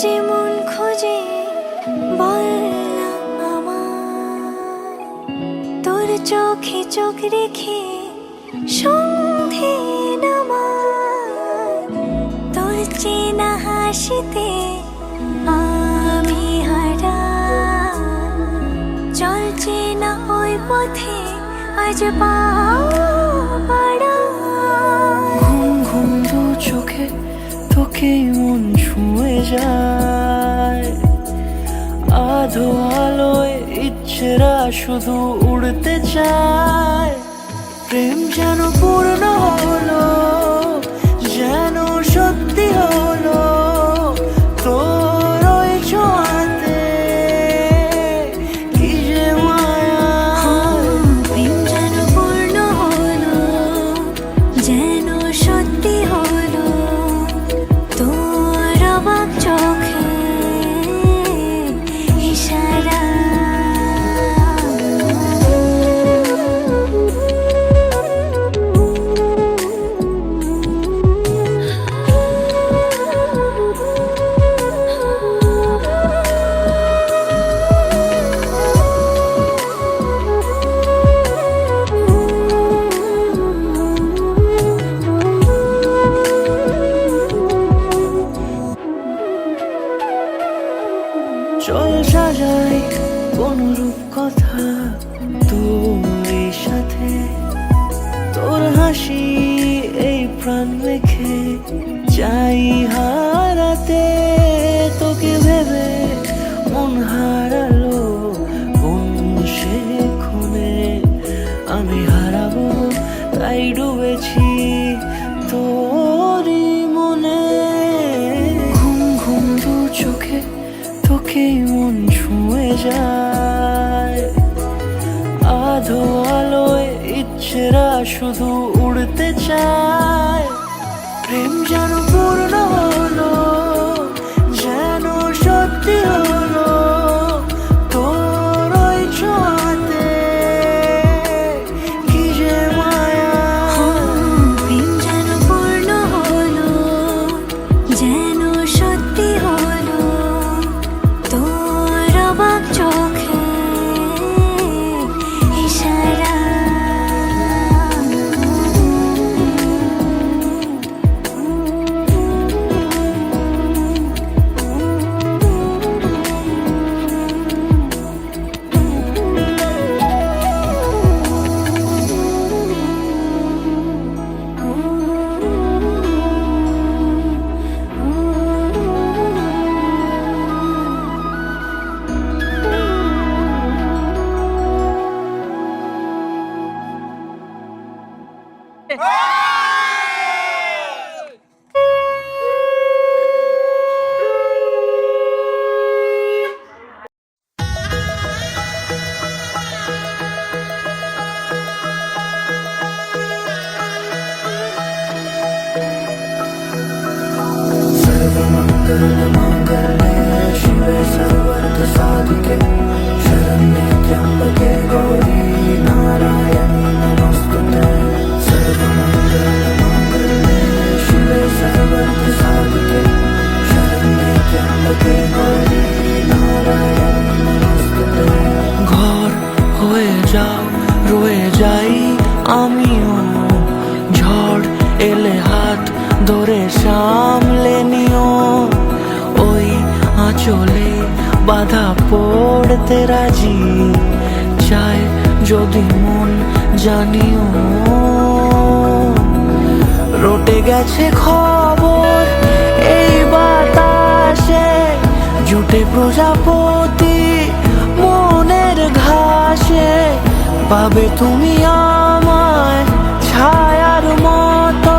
যে মন খোঁজে বল না আমার, তোর চোখে চোখ রেখে সন্ধে নামার, তোর চেনা হাসিতে আমি হারা, চলছে না ওই পথে আজ পা বাড়া। ঘুম ঘুম দু চোখে তোকে মন ছুঁয়ে যায়, আধো আলোয় ইচ্ছেরা শুধু উড়তে চায়। প্রেম যেন পূর্ণ হলো, যেন সত্যি হলো, তোর ওই ছোঁয়াতে কি যে মায়া। প্রেম যেন পূর্ণ হলো, যেন সত্যি হলো, তোর অবাক চোখে ইশারা। চল সাজাই কোন রূপ কথা তোর সাথে, তোর হাসি এই প্রাণ রেখে চাই হারাতে। তোকে ভেবে মন হারালো কোন সে ক্ষণে, আমি হারাবো তাই ডুবেছি তোরই মনে। ঘুম ঘুম দু চোখে তোকে মন ছুঁয়ে যায়, আধো আলোয় ইচ্ছেরা শুধু উড়তে চায়। প্রেম যেন পূর্ণ হলো, যেন সত্যি হলো, তোর ওই ছোঁয়াতে কি যে মায়া। প্রেম যেন পূর্ণ হলো, যেন সত্যি হলো, তোর অবাক চোখে ইশারা। शिवे सर्वार्थ साधिके शरण्ये त्र्यंबके गौरी नारायणी नमोस्तुते। सर्वमंगलमांगल्ये शिवे सर्वार्थ साधिके शरण्ये त्र्यंबके गौरी नारायणी नमोस्तुते। ঘর হয়ে যাও রয়ে যাই আমিও, ঝড় এলে হাত ধরে সামলে নিও। ওই আঁচলে বাধা পড়তে রাজি, চায় যদি মন জানিও। রটে গেছে খবর এই বাতাসে, জুটে প্রজাপতি মনের ঘাসে। পাবে তুমি আমায় ছায়ার মতো,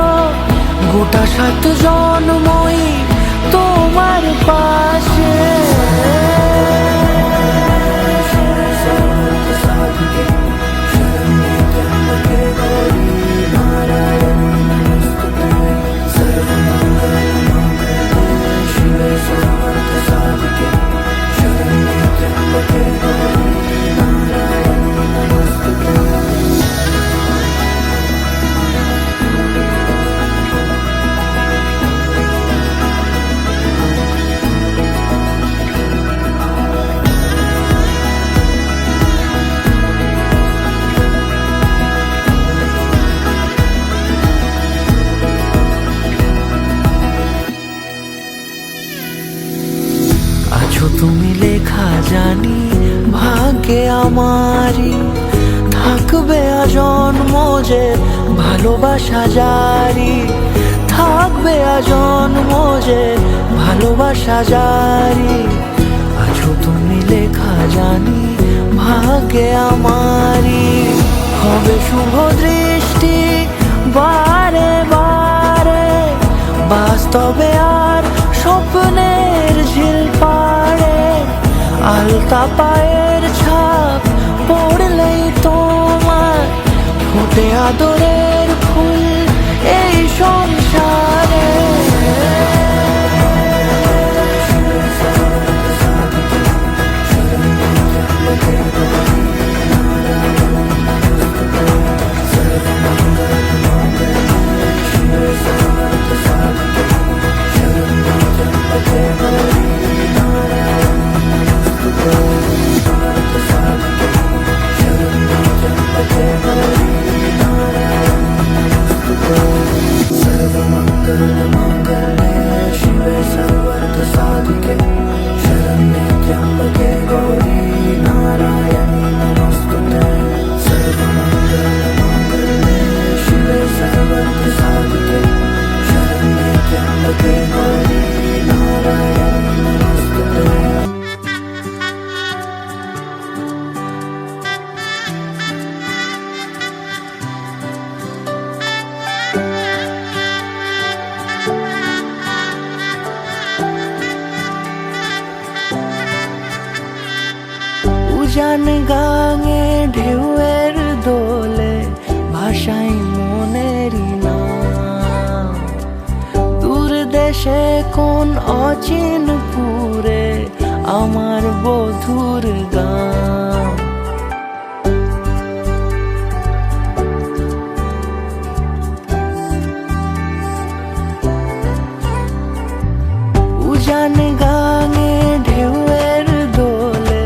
গোটা 7 জন্মই তোমার পাশে। ভাগ্যে আমারই থাকবে আজন্ম যে ভালোবাসা জারি, থাকবে আজন্ম যে ভালোবাসা জারি। আছো তুমি লেখা জানি ভাগ্যে আমারই, হবে শুভ দৃষ্টি বারে বারে, বাস্তবে আর স্বপ্নের ঝিল পাড়ে। আলতা পায়ের ছাপ পড়লেই তোমার ফোটে আদরের ফুল এই সংসারে। উজান গাঙে ঢেউয়ের দোলে ভাষাই মনেরই নাম। দূর দেশে কোন অচিন পুরে আমার বধুর গান। উজান গাঙে ঢেউয়ের দোলে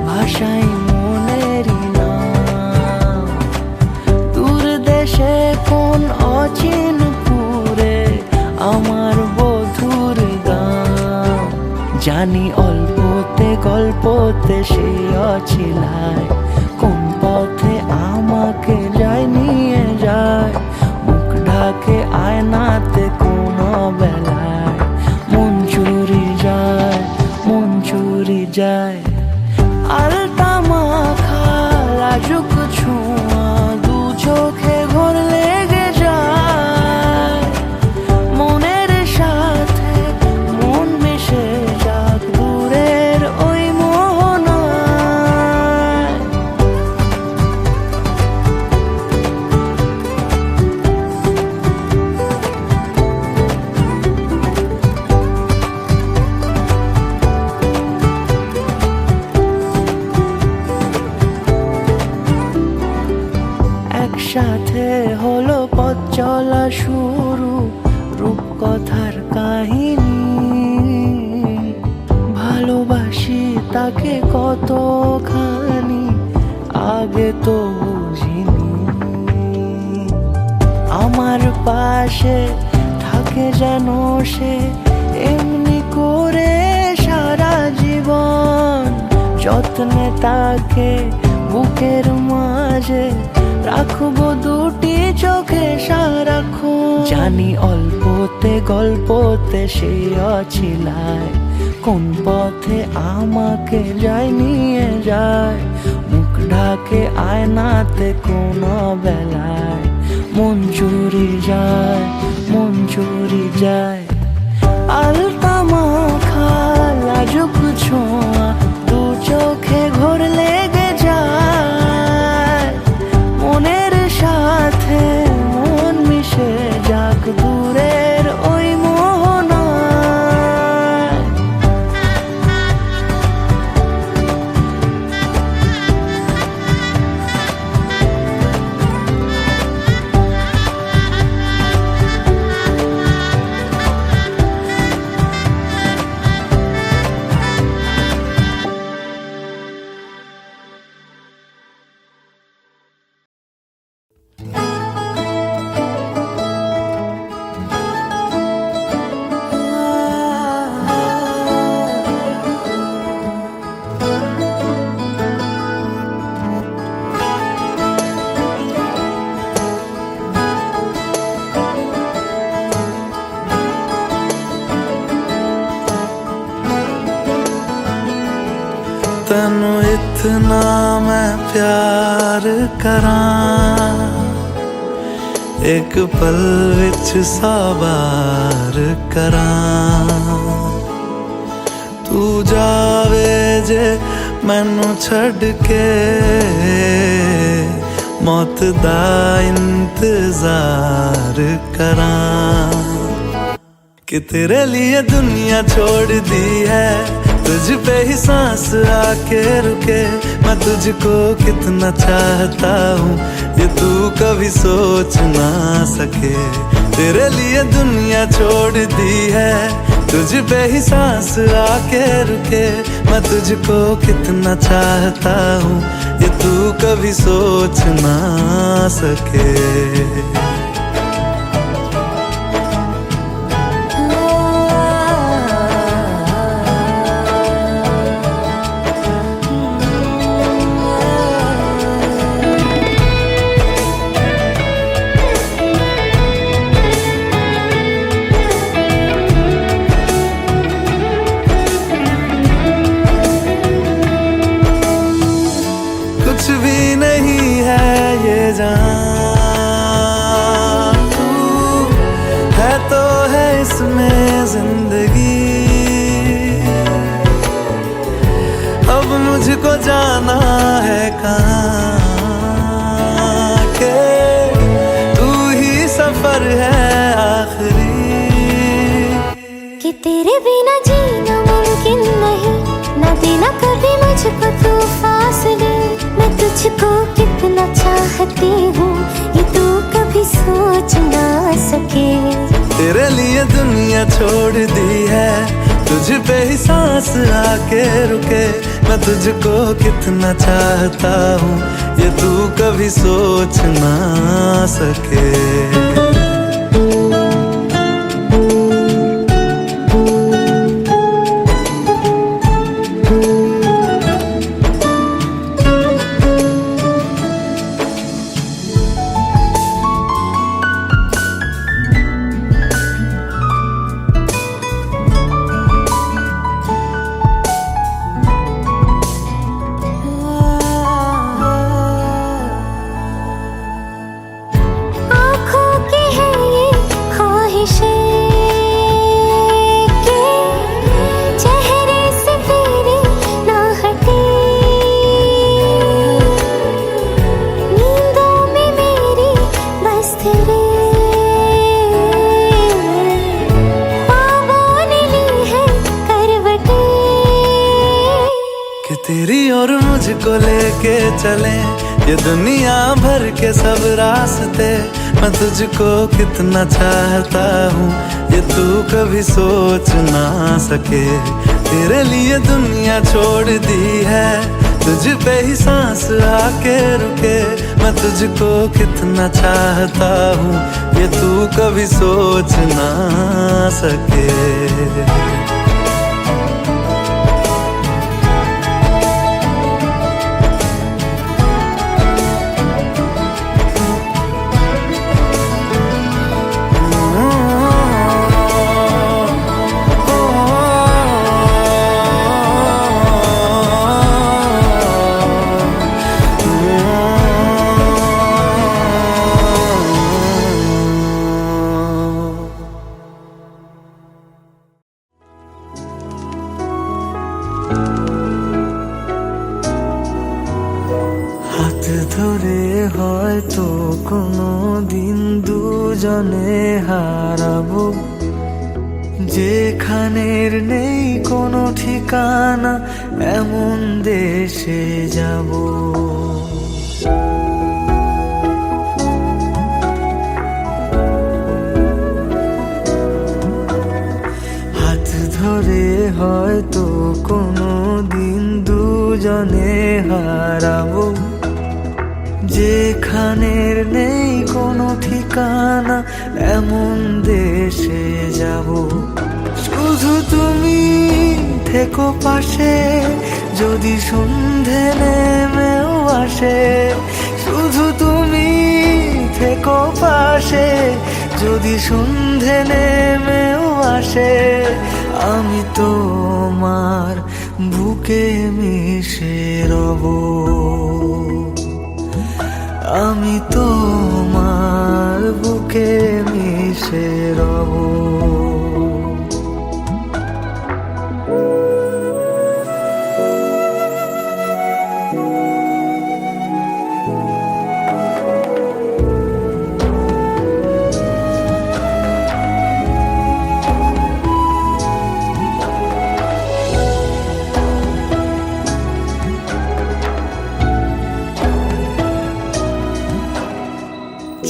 ভাষাই মনেরই নাম। দূর দেশে কোন অচিন পুরে আমার বধুর গান। জানি অল্পতে গল্পতে সে অছিলায়, কোন পথে আমাকে যায় নিয়ে যায়। মুখ ঢাকে আয়নাতে কোন বেলায় মন চুরি যায়, মন চুরি যায়। আলতা মাখা লাজুক ছোঁয়া দু চোখে ঘোর লেগে যায়। মনের সাথে মন মিশে যাক দূরের ওই মোহনায়। একসাথে হলো পথ চলা শুরু, রূপকথার কাহিনী। ভালোবাসি তাকে কতখানি আগে তো বুঝিনি। আমার পাশে থাকে যেন সে এমনি করে সারা জীবন। যত্নে তাকে বুকের মাঝে রাখবো দুটি চোখে সারাক্ষণ। জানি অল্পতে গল্পতে সে অছিলায়, কোন পথে আমাকে যায় নিয়ে যায়। মুখ ঢাকে আয়নাতে কোন বেলায় মন চুরি যায়, মন চুরি যায়। আলতা মাখা লাজুক ছোঁয়া দু চোখে ঘোর লেগে যায়। মনের সাথে মন মিশে যাক দূরের ওই মোহনায়। तेनू इतना मैं प्यार करां, एक पल विच साबार करां। तू जावे जे मैनू छड़ के, मौत दा इंतजार करां। कि तेरे लिए दुनिया छोड़ दी है, तुझ पे ही सांस आके रुके। मैं तुझको कितना चाहता हूँ ये तू कभी सोच ना सके। तेरे लिए दुनिया छोड़ दी है, तुझ पे ही सांस आके रुके। मैं तुझको कितना चाहता हूँ ये तू कभी सोच ना सके। कुछ भी नहीं है ये जान, तू है तो है इसमें जिंदगी। अब मुझको जाना है कहाँ के तू ही सफर है आखिरी। कि तेरे बिना जीना मुमकिन नहीं, ना देना कभी मुझको तू फासले। मैं तुझको कितना चाहती हूँ ये तू कभी सोच ना सके। तेरे लिए दुनिया छोड़ दी है, तुझ पे ही सांस आके रुके। मैं तुझको कितना चाहता हूँ ये तू कभी सोच ना सके। तेरी और मुझको लेके चले ये दुनिया भर के सब रास्ते। मैं तुझको कितना चाहता हूँ ये तू कभी सोच ना सके। तेरे लिए दुनिया छोड़ दी है, तुझ पे ही सांस आके रुके। मैं तुझको कितना चाहता हूँ ये तू कभी सोच ना सके। হাত ধরে হয়তো কোনো দিন দুজনে হারাবো, যেখানের নেই কোনো ঠিকানা এমন দেশে যাব। হাত ধরে হয়তো কোনো দিন দুজনে হারাবো, যেখানের নেই কোনো ঠিকানা এমন দেশে যাব। শুধু তুমি থেকো পাশে যদি সন্ধে নেমেও আসে। শুধু তুমি থেকো পাশে যদি সন্ধে নেমেও আসে। আমি তোমার বুকে মিশে রব। আমি তোমার বুকে মিশে রব।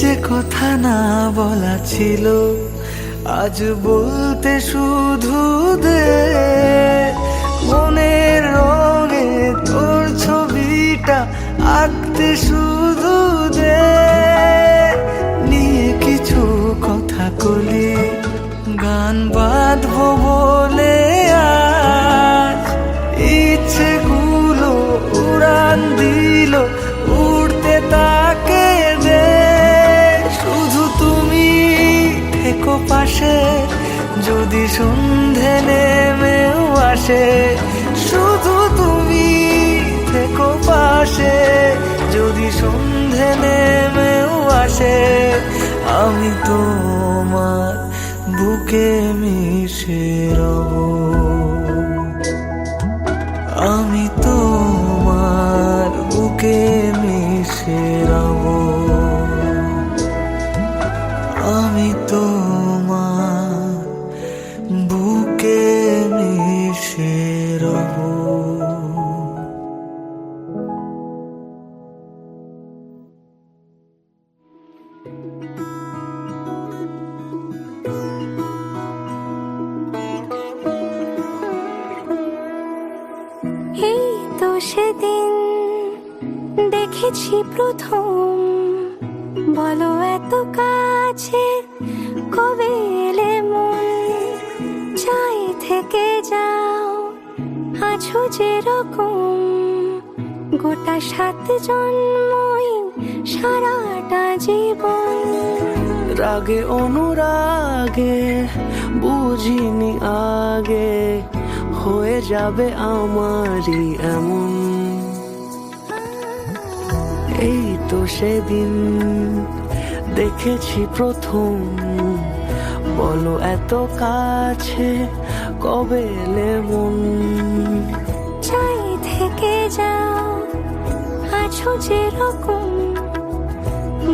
যে কথা না বলা ছিল আজ বলতে শুধু দে। মনের রঙে তোর ছবিটা আঁকতে শুধু দে। নিয়ে কিছু কথা কলি গান বাঁধবো বলে আজ ইচ্ছেগুলো উড়ান দিল উড়তে তাকে দে। শুধু তুমি থেকো পাশে যদি সন্ধে নেমেও আসে। শুধু তুমি থেকো পাশে যদি সন্ধে নেমেও আসে। আমি তোমার বুকে মিশে রব। আমি তোমার বুকে মিশে রব। আমি তোমার বুকে মিশে রব। এই তো সেদিন দেখেছি প্রথম, বলো এত কাছে কবে এলে মন। চাই থেকে যাও আছো যেরকম, গোটা 7 জন্মই সারাটা জীবন। রাগে অনুরাগে বুঝিনি আগে হয়ে যাবে আমারই এমন। এই তো সেদিন দেখেছি প্রথম, বলো এত কাছে কবে এলে মন। চাই থেকে যাও আছো যেরকম,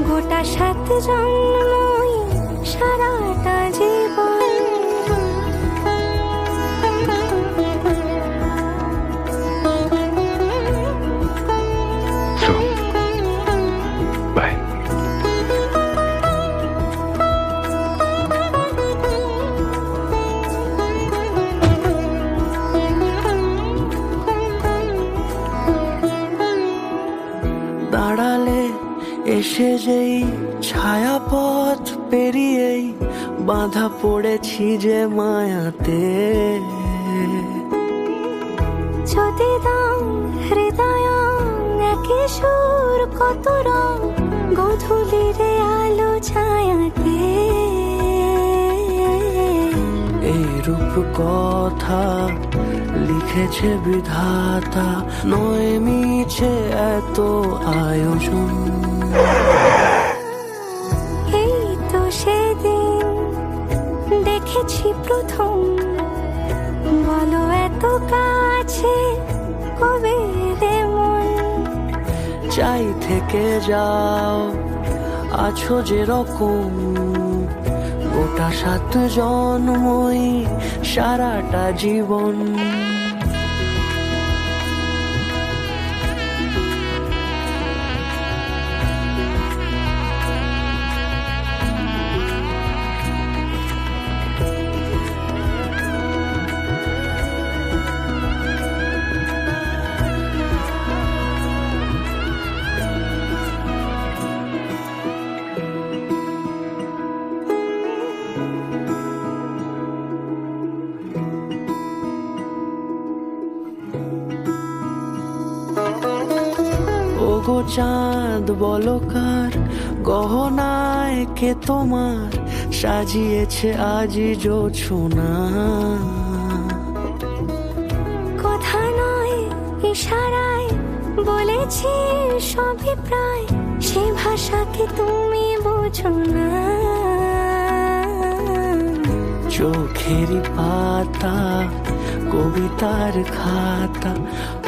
গোটা 7 জন্মই সারাটা জীবন। Bye. দাঁড়ালে এসে যেই ছায়াপথ পেরিয়েই বাঁধা পড়েছি যে মায়াতে। যদি দাও হৃদয় একই সুর কত রং, গধূলিরে আলো ছায়াতে। এই রূপ কথা লিখেছে বিধাতা, নয় মিছে এত আয়োজন। এই তো সেদিন দেখেছি প্রথম, বলো এত কাছে কবে এলে মন। চাই থেকে যাও আছো যেরকম, গোটা 7 জন্মই সারাটা জীবন। ওগো চাঁদ বলো কার গহনায় কে তোমার সাজিয়েছে আজি জোছনা। কথা ইশারায় বলেছি সবই প্রায়, সে ভাষাকে তুমি বোঝো না। চোখেরই পাতা কবিতার খাতা,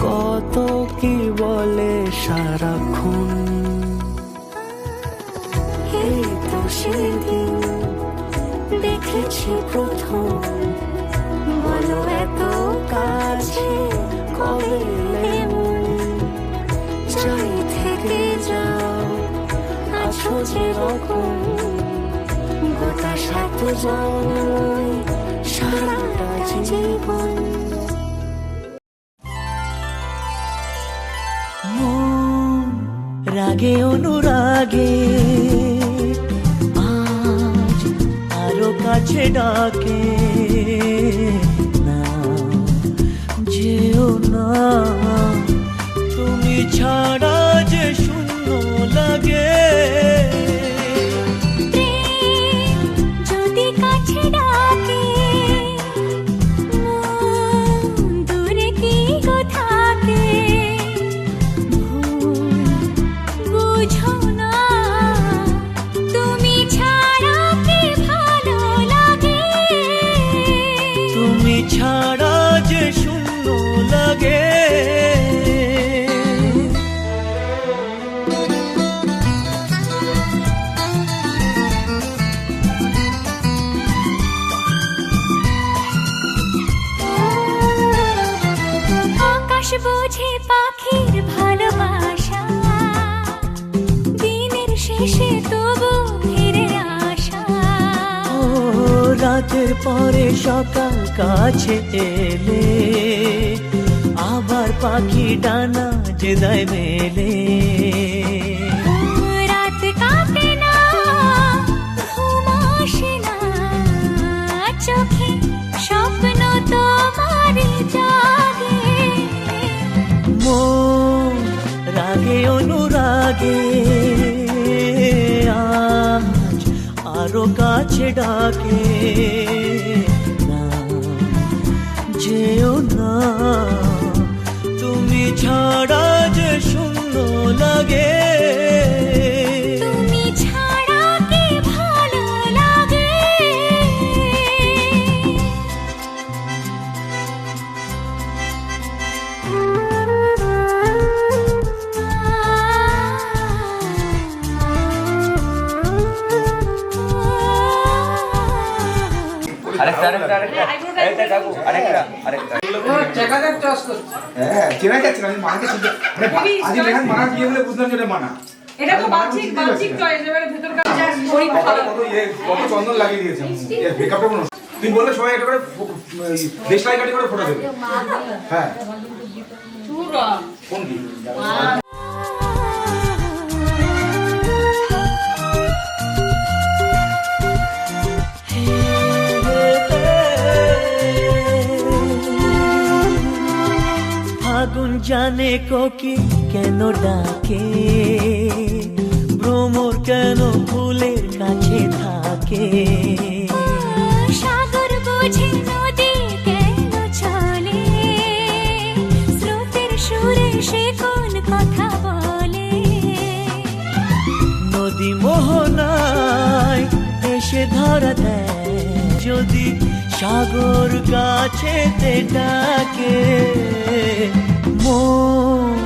কত কি বলে সারাক্ষণ। এই তো সেদিন দেখেছি প্রথম, বলো এত কাছে কবে এমন, চাই থেকে যাও আছো যেরকম, গোটা সাত জন্মই সারাটা জীবন। মন রাগে অনুরাগে আজ আরো কাছে ডাকে, না যেও না তুমি ছাড়া যে শূন্য লাগে। প্রেম যদি কাছে ডাকে, মন দূরে কি গো থাকে, বুঝো না তুমি ছাড়া কি ভালো লাগে। তুমি ছাড়া যে শূন্য লাগে। আকাশ বোঝে পাখির ভালোবাসা, দিনের শেষে তবু ফিরে আসা। ও রাতের পরে সকাল কাছে এলে, আবার পাখি ডানা যে দেয় মেলে। রাত কাটে না, ঘুম আসে না, চোখে স্বপ্ন তোমার জাগে। মন রাগে অনুরাগে আজ আরো কাছে ডাকে, না যেও না তুমি ছাড়া যে শূন্য লাগে। তুমি ছাড়া কি ভালো লাগে। হ্যাঁ চেনা যাচ্ছে না, আমি মানাকে চিনতে মানে আজ লেখান মানা দিয়ে বলে বুঝলাম যে এটা মানা। এটা তো বাহ্যিক চয়েস, এবারে ভেতরকার পরীক্ষা কত চন্দন লাগিয়ে দিয়েছে এর মেকআপটা কোনো। তুই বললে সবাই এটা করে দেশলাই কাটি করে ফটো দেবে। হ্যাঁ কোন কি ফাগুন জানে কোকিল কেন ডাকে, ভ্রমর কেন ফুলের কাছে থাকে। সাগর বোঝে নদী কেন চলে, স্রোতের সুরে সে কোন কথা বলে। নদী মোহনায় এসে ধরা দেয়, যদি সাগর কাছেতে ডাকে। মন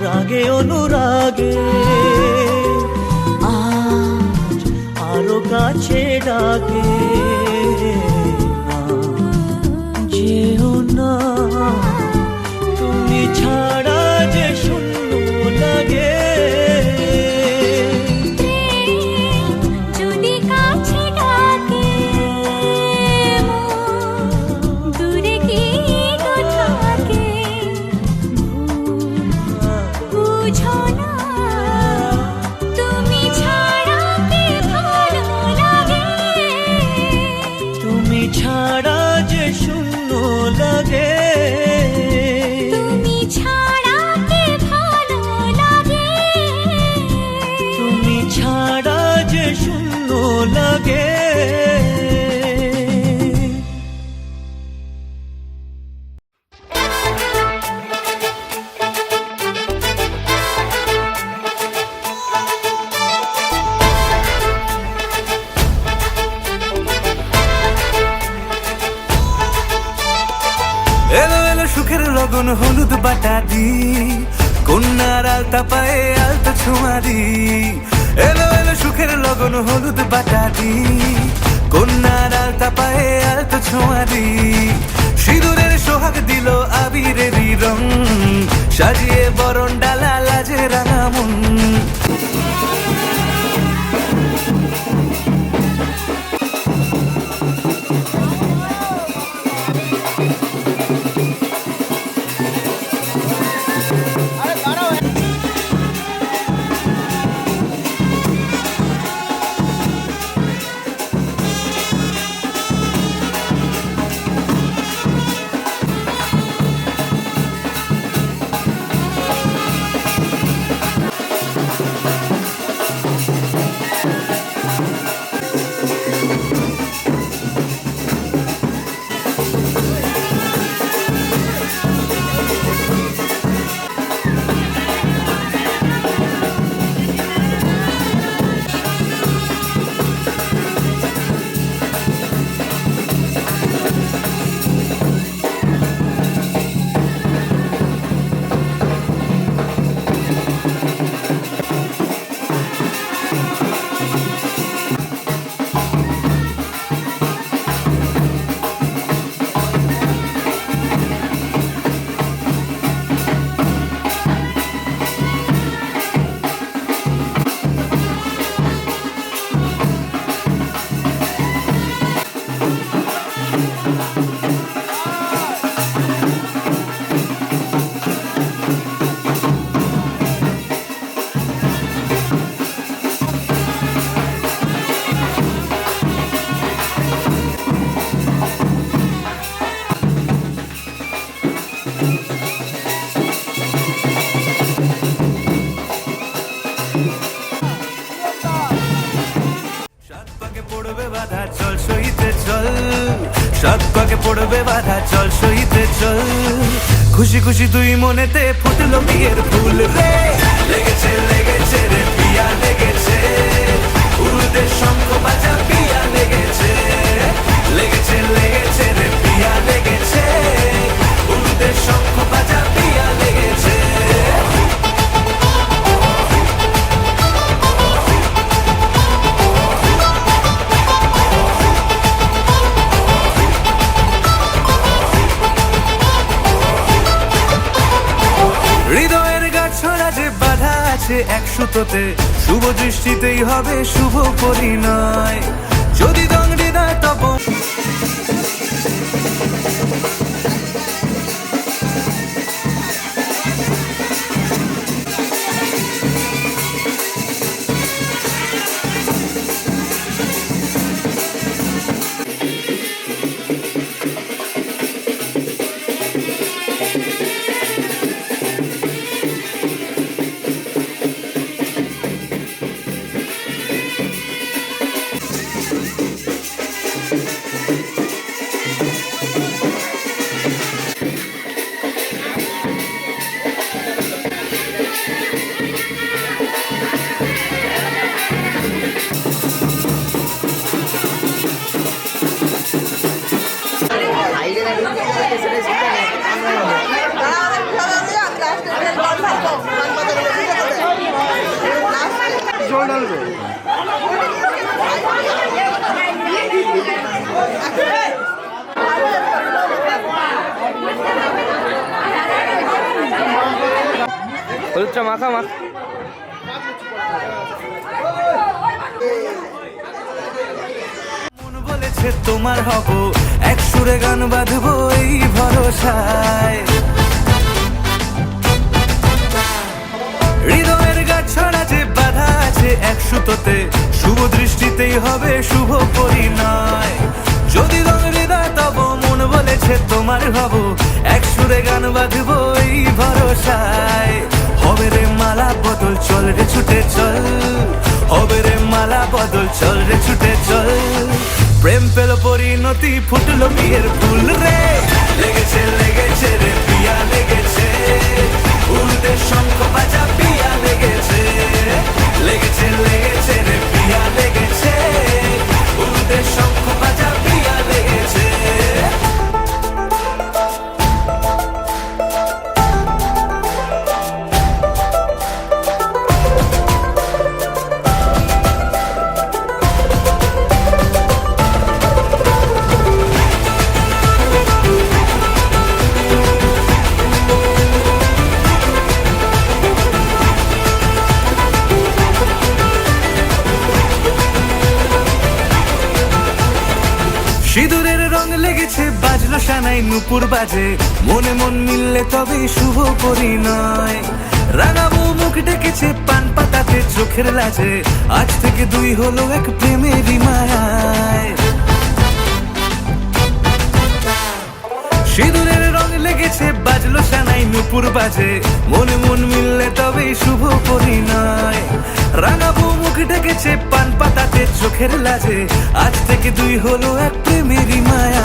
রাগে অনুরাগে আজ আরো কাছে ডাকে, না যেও না তুমি ছাড়া যে শূন্য লাগে। যদি কাছে ডাকে, মন দূরে কি গো থাকে, বুঝো না তুমি ছাড়া কি ভালো লাগে। লগন হলুদ বাটা দি, কন্যার আলতা পায়ে আলতা ছোঁয়া দি। এলো এলো সুখের লগন হলুদ বাটা দি, কন্যার আলতা পায়ে আলতা ছোঁয়া দি। সিঁদুরের সোহাগ দিল আবিরেরই রং, সাজিয়ে বরণ ডালা লাজে রাঙা মন। সাত পাকে পড়বে বাধা চল সইতে চল, সাত পাকে পড়বে বাধা চল সইতে চল। খুশি খুশি দুই মনেতে ফুটলো বিয়ের ফুল রে, লেগেছে লেগেছে রে পিয়া লেগেছে, উড়তে শঙ্খ বাজা পিয়া লেগেছে, লেগেছে লেগেছে রে পিয়া লেগেছে, উড়তে শঙ্খ বাজা পিয়া লেগেছে। হৃদয়ের গাছড়া যে বাধা আছে এক সুতোতে, শুভ দৃষ্টিতেই হবে শুভ পরিণয়। যদি দণ্ডি দেয় তব হলুদটা মাখা মাখ। মন বলেছে তোমার হব, এক সুরে গান বাঁধবো এই ভরসায়। হৃদয়ের গাছড়া যে বাধা আছে এক সুতোতে, শুভ দৃষ্টিতেই হবে শুভ পরিণয়। যদি রং হৃদয় তব মন বলেছে তোমার হব, এক সুরে গান বাঁধবো এই ভরসায়। হবে রে মালা বদল চল রে ছুটে চল, হবে রে মালা বদল চল রে ছুটে চল। প্রেম পেল পরিণতি ফুটলো বিয়ের ফুল রে, লেগেছে লেগেছে রে পিয়া লেগেছে, উড়তে শঙ্খ বাজা পিয়া লেগেছে, লেগেছে লেগেছে রে পিয়া লেগেছে, উড়তে শঙ্খ বাজা পিয়া লেগেছে। সিঁদুরের রং লেগেছে বাজলো সানাই নুপুর বাজে, মনে মন মিললে তবে শুভ পরিণয়। রাঙাবো মুখ ডেকেছে পান পাতাতে চোখের লাজে, আজ থেকে দুই হলো এক প্রেমেরই মায়ায়। সিঁদুরের রং লেগেছে বাজলো সানাই নুপুর বাজে, মনে মন মিললে তবে শুভ পরিণয়। রাঙাবো মুখ ডেকেছে পান পাতাতে চোখের লাজে, আজ থেকে দুই হলো এক প্রেমেরই মায়া।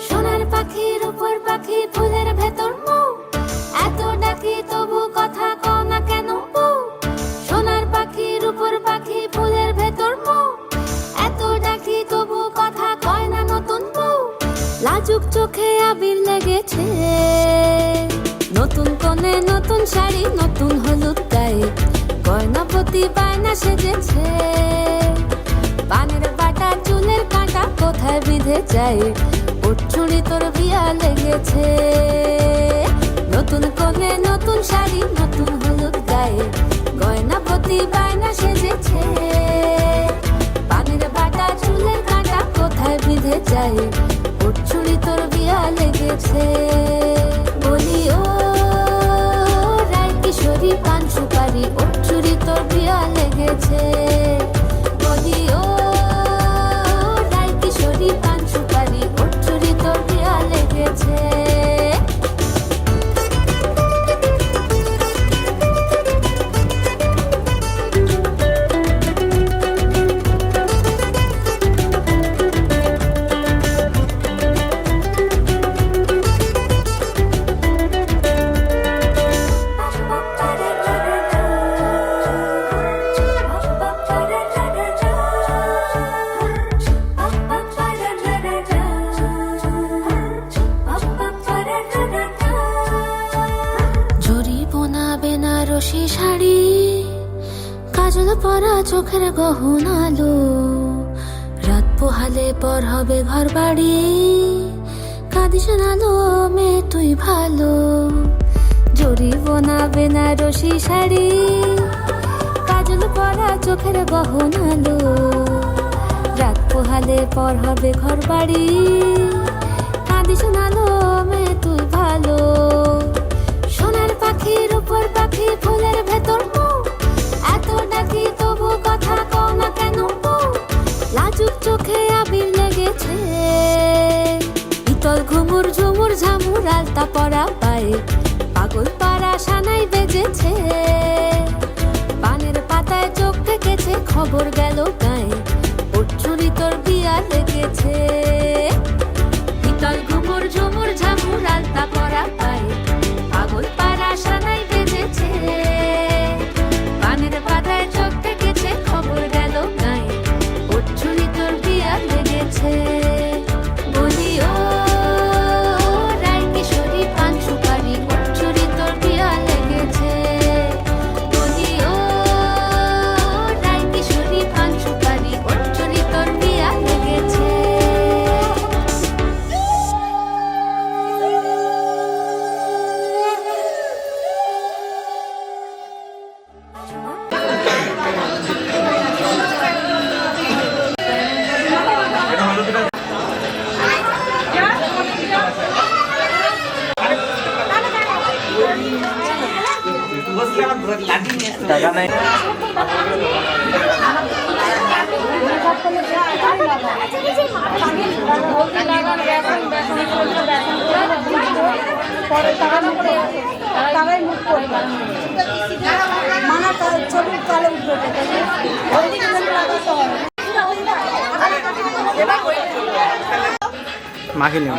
সোনার পাখির উপর পাখি ফুলের ভেতর মৌ, এত ডাকি তবু কথা কও না কেন বউ। সোনার পাখির উপর পাখি ফুলের ভেতর মৌ, এত ডাকি তবু কথা কয় না নতুন বউ। লাজুক চোখে আবির লেগেছে, নতুন কোণে নতুন শাড়ি নতুন হলুদ গায়ে, গয়না প্রতি বায়না সেজেছে। পানের বাটা চুলের কাঁটা কোথায় বিঁধে যায়, চুড়ি তোর বিয়া লেগেছে। নতুন কোণে নতুন শাড়ি নতুন হলুদ গায়ে, গয়না প্রতি বায়না সেজেছে। পানের বাটা চুলের কাঁটা কোথায় বিঁধে যায়, চুড়ি তোর বিয়া লেগেছে। বলি ও রায় কিশোরী পান সুপারি, চুড়ি তোর বিয়া লেগেছে। বলি ও রায় কিশোরী পান সুপারি, চুড়ি তোর বিয়া লেগেছে। বেনারসি শাড়ি, কাজল পরা চোখের গহনালো, রাত পোহালে পর হবে ঘর বাড়ি, কাঁদিস নালো মেয়ে তুই ভালো। জরি বোনা বেনারসি শাড়ি, কাজল পরা চোখের গহনালো, রাত পোহালে পর হবে ঘর বাড়ি, কাঁদিস নালো মেয়ে তুই ভালো। সোনার পাখির উপর পাখি ফুলের ভেতর মৌ, এত ডাকি তবু কথা কও না কেন বউ। লাজুক চোখে আবির লেগেছে, ইতল ঘুমুর ঝুমুর ঝামুর আলতা পরা পায়ে, পাগল পাড়া সানাই বেজেছে। পানের পাতায় চোখ থেকেছে খবর গেল গায়ে, চুরি তোর বিয়া লেগেছে। ইতল ঘুমুর ঝুমুর ঝামুর আলতা পরা পায়ে, পাগল পাড়া সানাই বেজেছে। পানের পাতায় চোখ থেকেছে খবর গেল গায়ে, চুরি তোর বিয়া লেগেছে। বলি ও রায় কিশোরী পান সুপারি, চুরি তোর বিয়া লেগেছে। বলি ও রায় কিশোরী পান সুপারি, চুরি তোর বিয়া লেগেছে। টাকা নাই। মাখিয়ে নিও।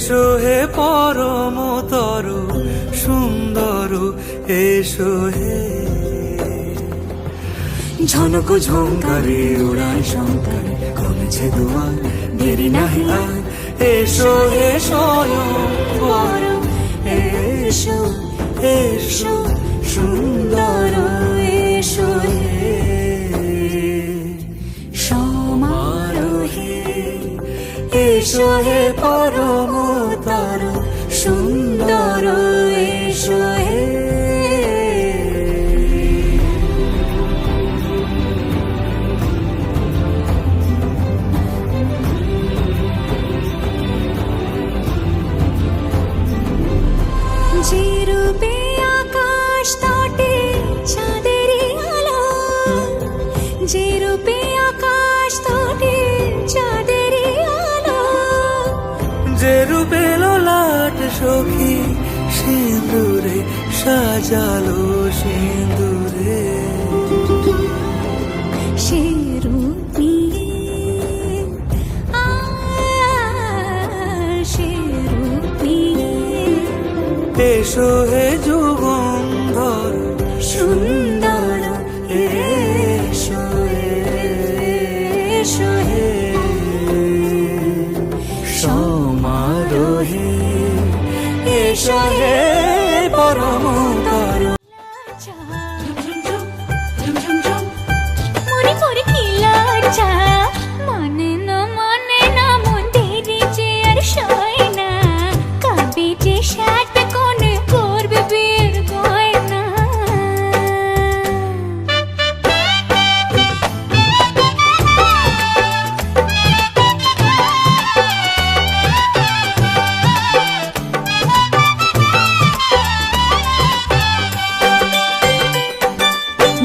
এসো হে পরমতর সুন্দর এসো হে ঝনক ঝঙ্কারে উড়ায় শঙ্কারে কমেছে দুয়ার দেরি নাহি আর এসো হে স্বয়ং পর এসো এসো সুন্দর এসো হে সমারোহে এসো হে পরমতর সুন্দর এসো হে যে রূপে আকাশ তটে চাঁদেরই আলো যে রূপে আকাশ তটে চাঁদেরই আলো যে রূপে ললাট সখী সিঁদুরে সাজালো সিঁদুরে সে রূপ নিয়ে সে রূপ নিয়ে এসো হে যুগন্ধর সুন্দর এসো এসো হে সমারোহে এসো হে পরমতর মনে করে কি লজ্জা মানে না মন দেরি যে আর সয় না কবে যে সাথ কোন করবে বের গয়না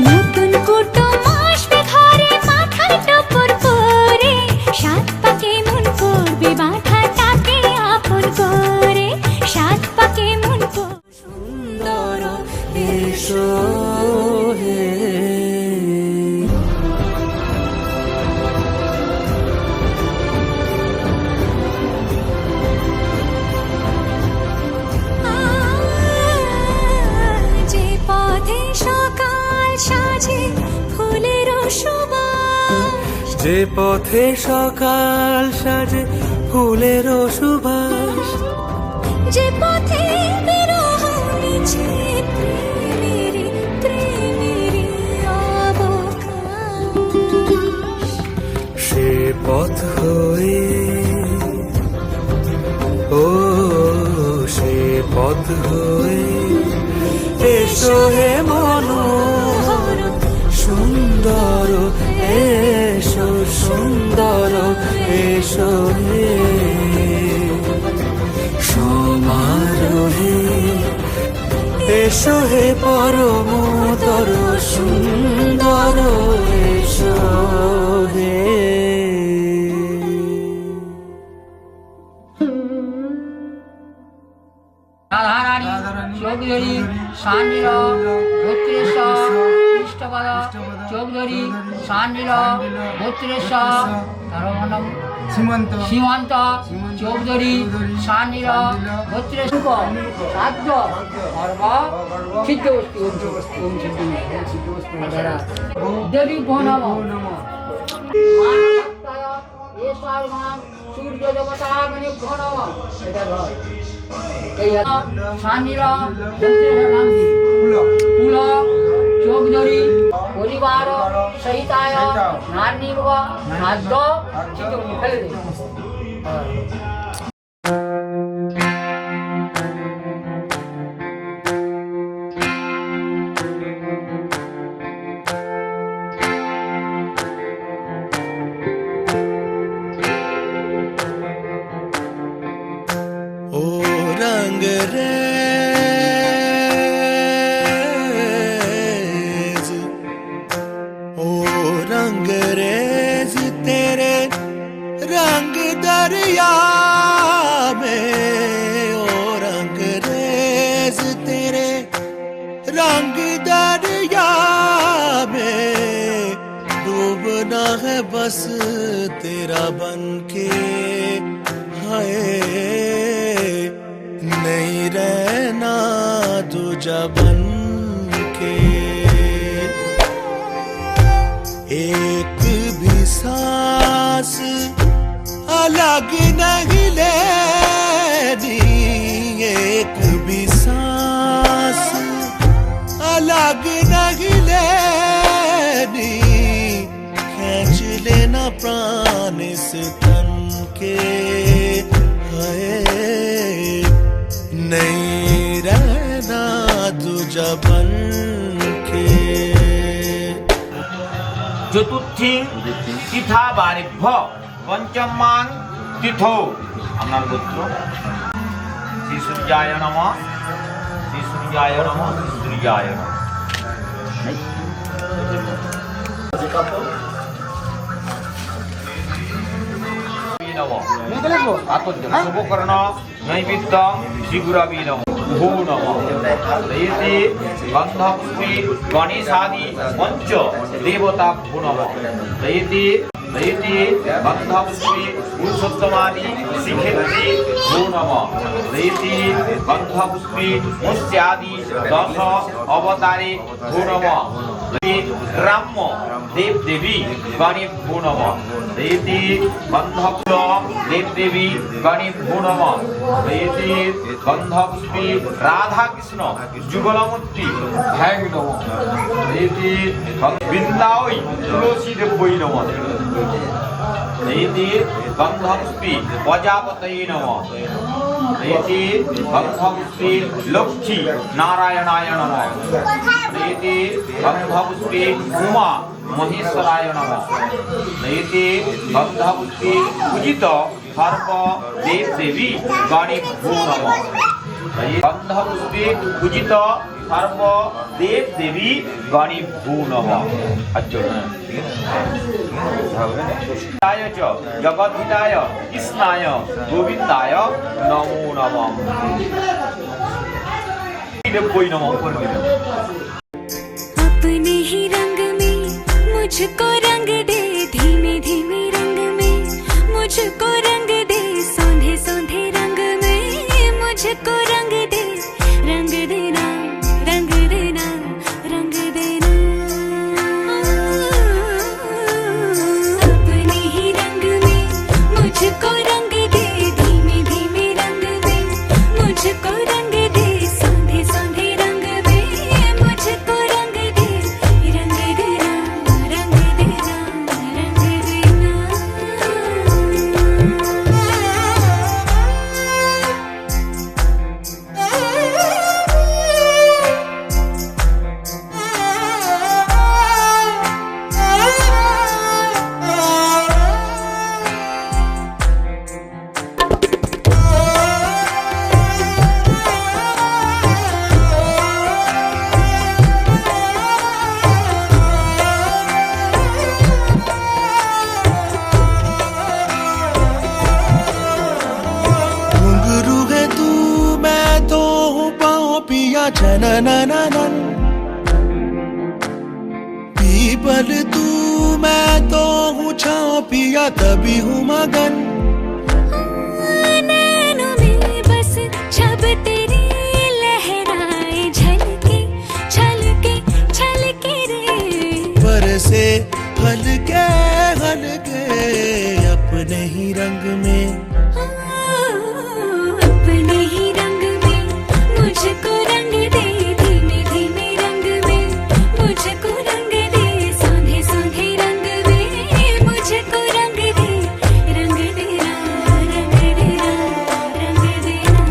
নতুন কুটুম আসবে ঘরে মাথায় টপর পরে সাত পাকে মন করবে মাথাটাকে আপন করে সাত পাকে মন সুন্দর এসো হে যে পথে সকাল সাজে ফুলের সুবাস যে পথে সকাল সাজে ফুলের সুবাস যে পথে বিরহ নিচে প্রেমের অবকাশ সে পথ হয়ে ও সে পথ হয়ে এসো হে মনোহর সুন্দর এসো সুন্দর এসো হে সমারোহে এসো হে পরমতর সুন্দর এসো হে রাধারানী চৌধুরী সান্নিল গোত্রেশ্বর ইষ্টপদ চৌধুরী সান্নিল গোত্রেশ্বর তার নাম সীমান্ত চৌধুরী সান্নিল গোত্রেশ্বর সাধ্য সর্ব সিদ্ধবস্তু দেবী নম সূর্য দেবতা নম এটা হয় সান্নিল পুল চৌধুরী পরিবার সহিতায় নান্নিব খাদ্য ফেলে দেবে ओ रंगरेज ओ रंगरेज तेरे रंग दरिया में ओ रंगरेज तेरे रंग दरिया में डूबना है बस तेरा बनके हाय नहीं रहना दूजा बन के एक भी सांस अलग नहीं लेनी एक भी सांस চতুর্থী তিথা বারেভ্য পঞ্চমাং তিথৌ আপনার গোত্র শ্রী সূর্যায় নমঃ শ্রী সূর্যায় নমঃ শ্রী সূর্যায় নমঃ শুভকর্ণ নৈবেদ্যং শ্রীগুরবে নমঃ ভো নমঃ দয়তে গন্ধপুষ্পে গণেশাদি পঞ্চ দেবতা ভো নমঃ দয়তে গন্ধপুষ্পে পুরুষোত্তমাদি শ্রীক্ষেত্রে ভো নমঃ দয়তে গন্ধপুষ্পে মৎস্যাদি দশ অবতারে ভো নমঃ গ্রাম্য দেব দেবী গণে ভো নমঃ দয়তে গন্ধপুষ্প দেব দেবী গণে ভো নমঃ দয়তে গন্ধপুষ্পে রাধা কৃষ্ণ যুগলমূর্তি ভ্যাং নমঃ দয়তে বৃন্দাবৈ তুলসী দেব্যৈ নমঃ দয়তে গন্ধপুষ্পে প্রজাপতয়ে নমঃ দয়তে গন্ধপুষ্পে লক্ষ্মী নারায়ণায় নমঃ দয়তে গন্ধপুষ্পে উমা মহেশ্বরায় নমঃ দয়তে গন্ধপুষ্পে পূজিত সর্ব দেব দেবী গণে ভো নমঃ গন্ধপুষ্পে পূজিত সর্ব দেব দেবী গণে ভো নমঃ জগদ্ধিতায় কৃষ্ণায় গোবিন্দায় নমো নমঃ দেব্যৈ নমঃ করে দিলেন। अपने ही रंग में मुझको रंग दे, धीमे धीमे रंग में मुझको रंग दे, सौंधे सौंधे रंग में मुझको रंग दे, रंग देना रंग देना रंग देना। अपने ही रंग में मुझको रंग दे, धीमे धीमे रंग में मुझको रंग दे, सौंधे सौंधे रंग में मुझको रंग दे, रंग देना रंग देना रंग देना। घुंघरू है तू मैं तो हूँ पाँव पिया जननननन पीपल तू मैं तो हूँ छाँव पिया तभी हूँ मगन। नैनों में बस छब तेरी लहराए, झलके छलके छलके रे। बरसे हल्के हल्के अपने ही रंग में, अपने ही रंग में मुझको रंग दे, धीमे धीमे रंग में मुझको रंग दे, सौंधे सौंधे रंग में मुझको रंग दे, रंग देना रंग देना रंग देना।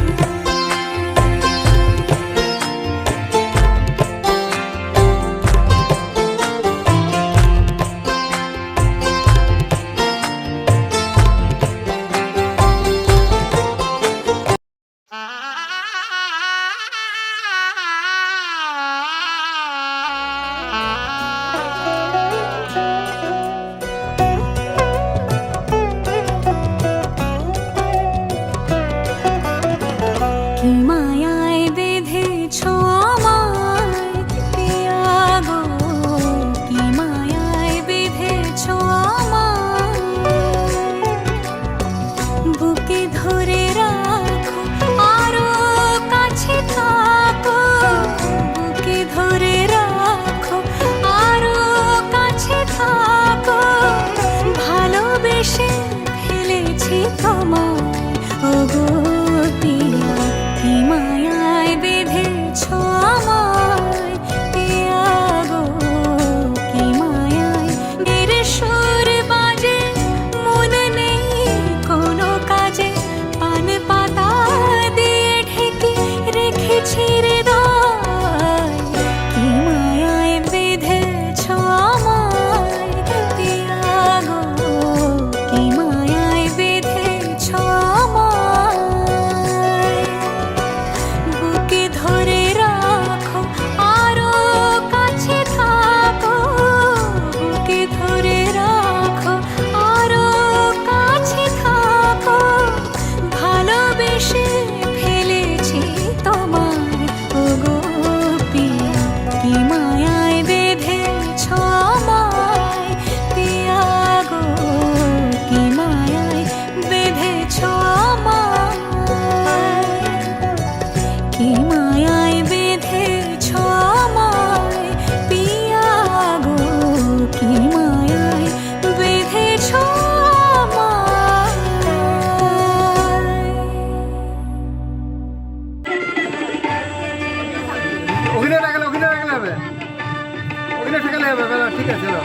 আছে না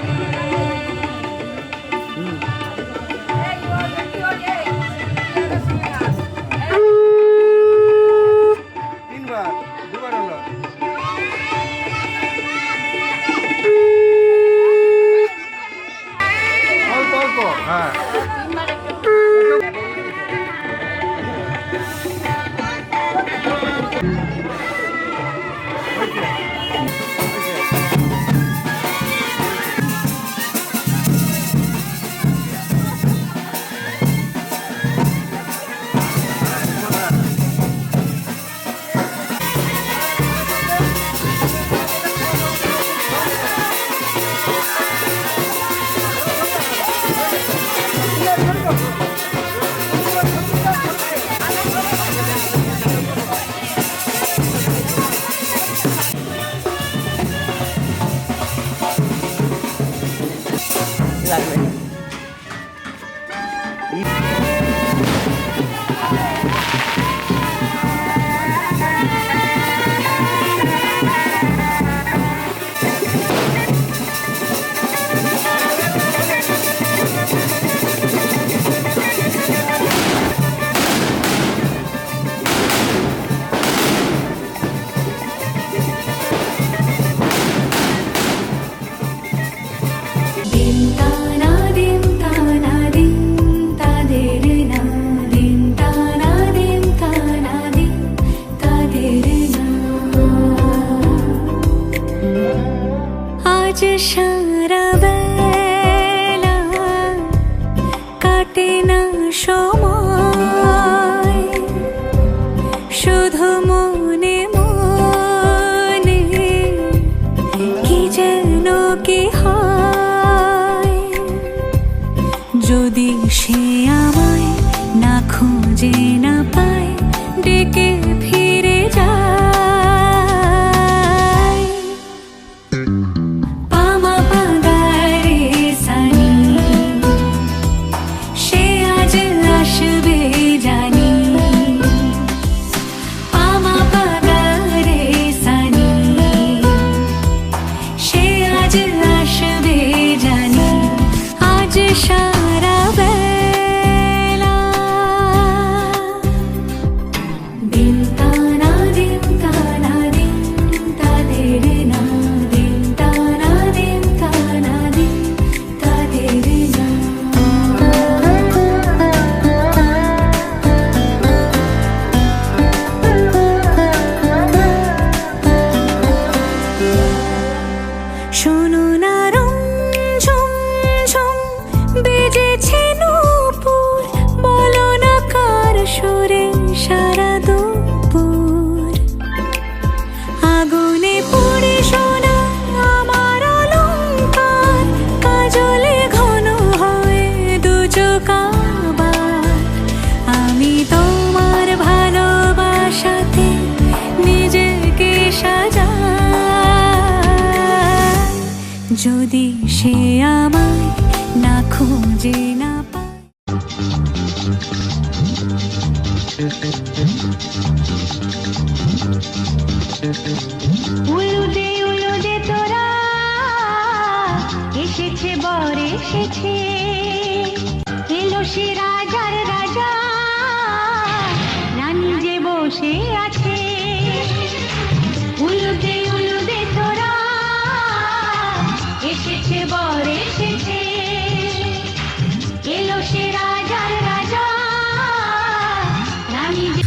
তিনবার দুবার হলো অল্প অল্প হ্যাঁ আজ সারা বেলা কাটে না সময় শুধু মনে মনে কি যেন কি হয় যদি সে আমায় না খুঁজে না পায় ডেকে ফিরে যায় পামা পাগারে সানি সে আজ আসবে জানি পামা পাগারে সানি সে আজ আসবে জানি আজ সারা বেলা দিন তানা দিন তানা দিন তাদের না দিন তানা দিন তানা দিন তাদের না শোনো না রঞ্ঝম ঝম বেজেছে নূপুর বলো না কার সুরে সারা দুপুর আগুনে পড়ে সোনা আমার অলংকার কাজলে ঘন হয় দু চোখ আবার আমি তোমার ভালোবাসাতে নিজেকে সাজাই যদি সে আমায় না খুঁজে না পায় উলুদে তোরা এসেছে বর এসেছে এলো সে রাজার রাজা রানী যে বসে আছে উলুদে তোরা এসেছে বর এসেছে এলো সে রাজার রাজা রানী যে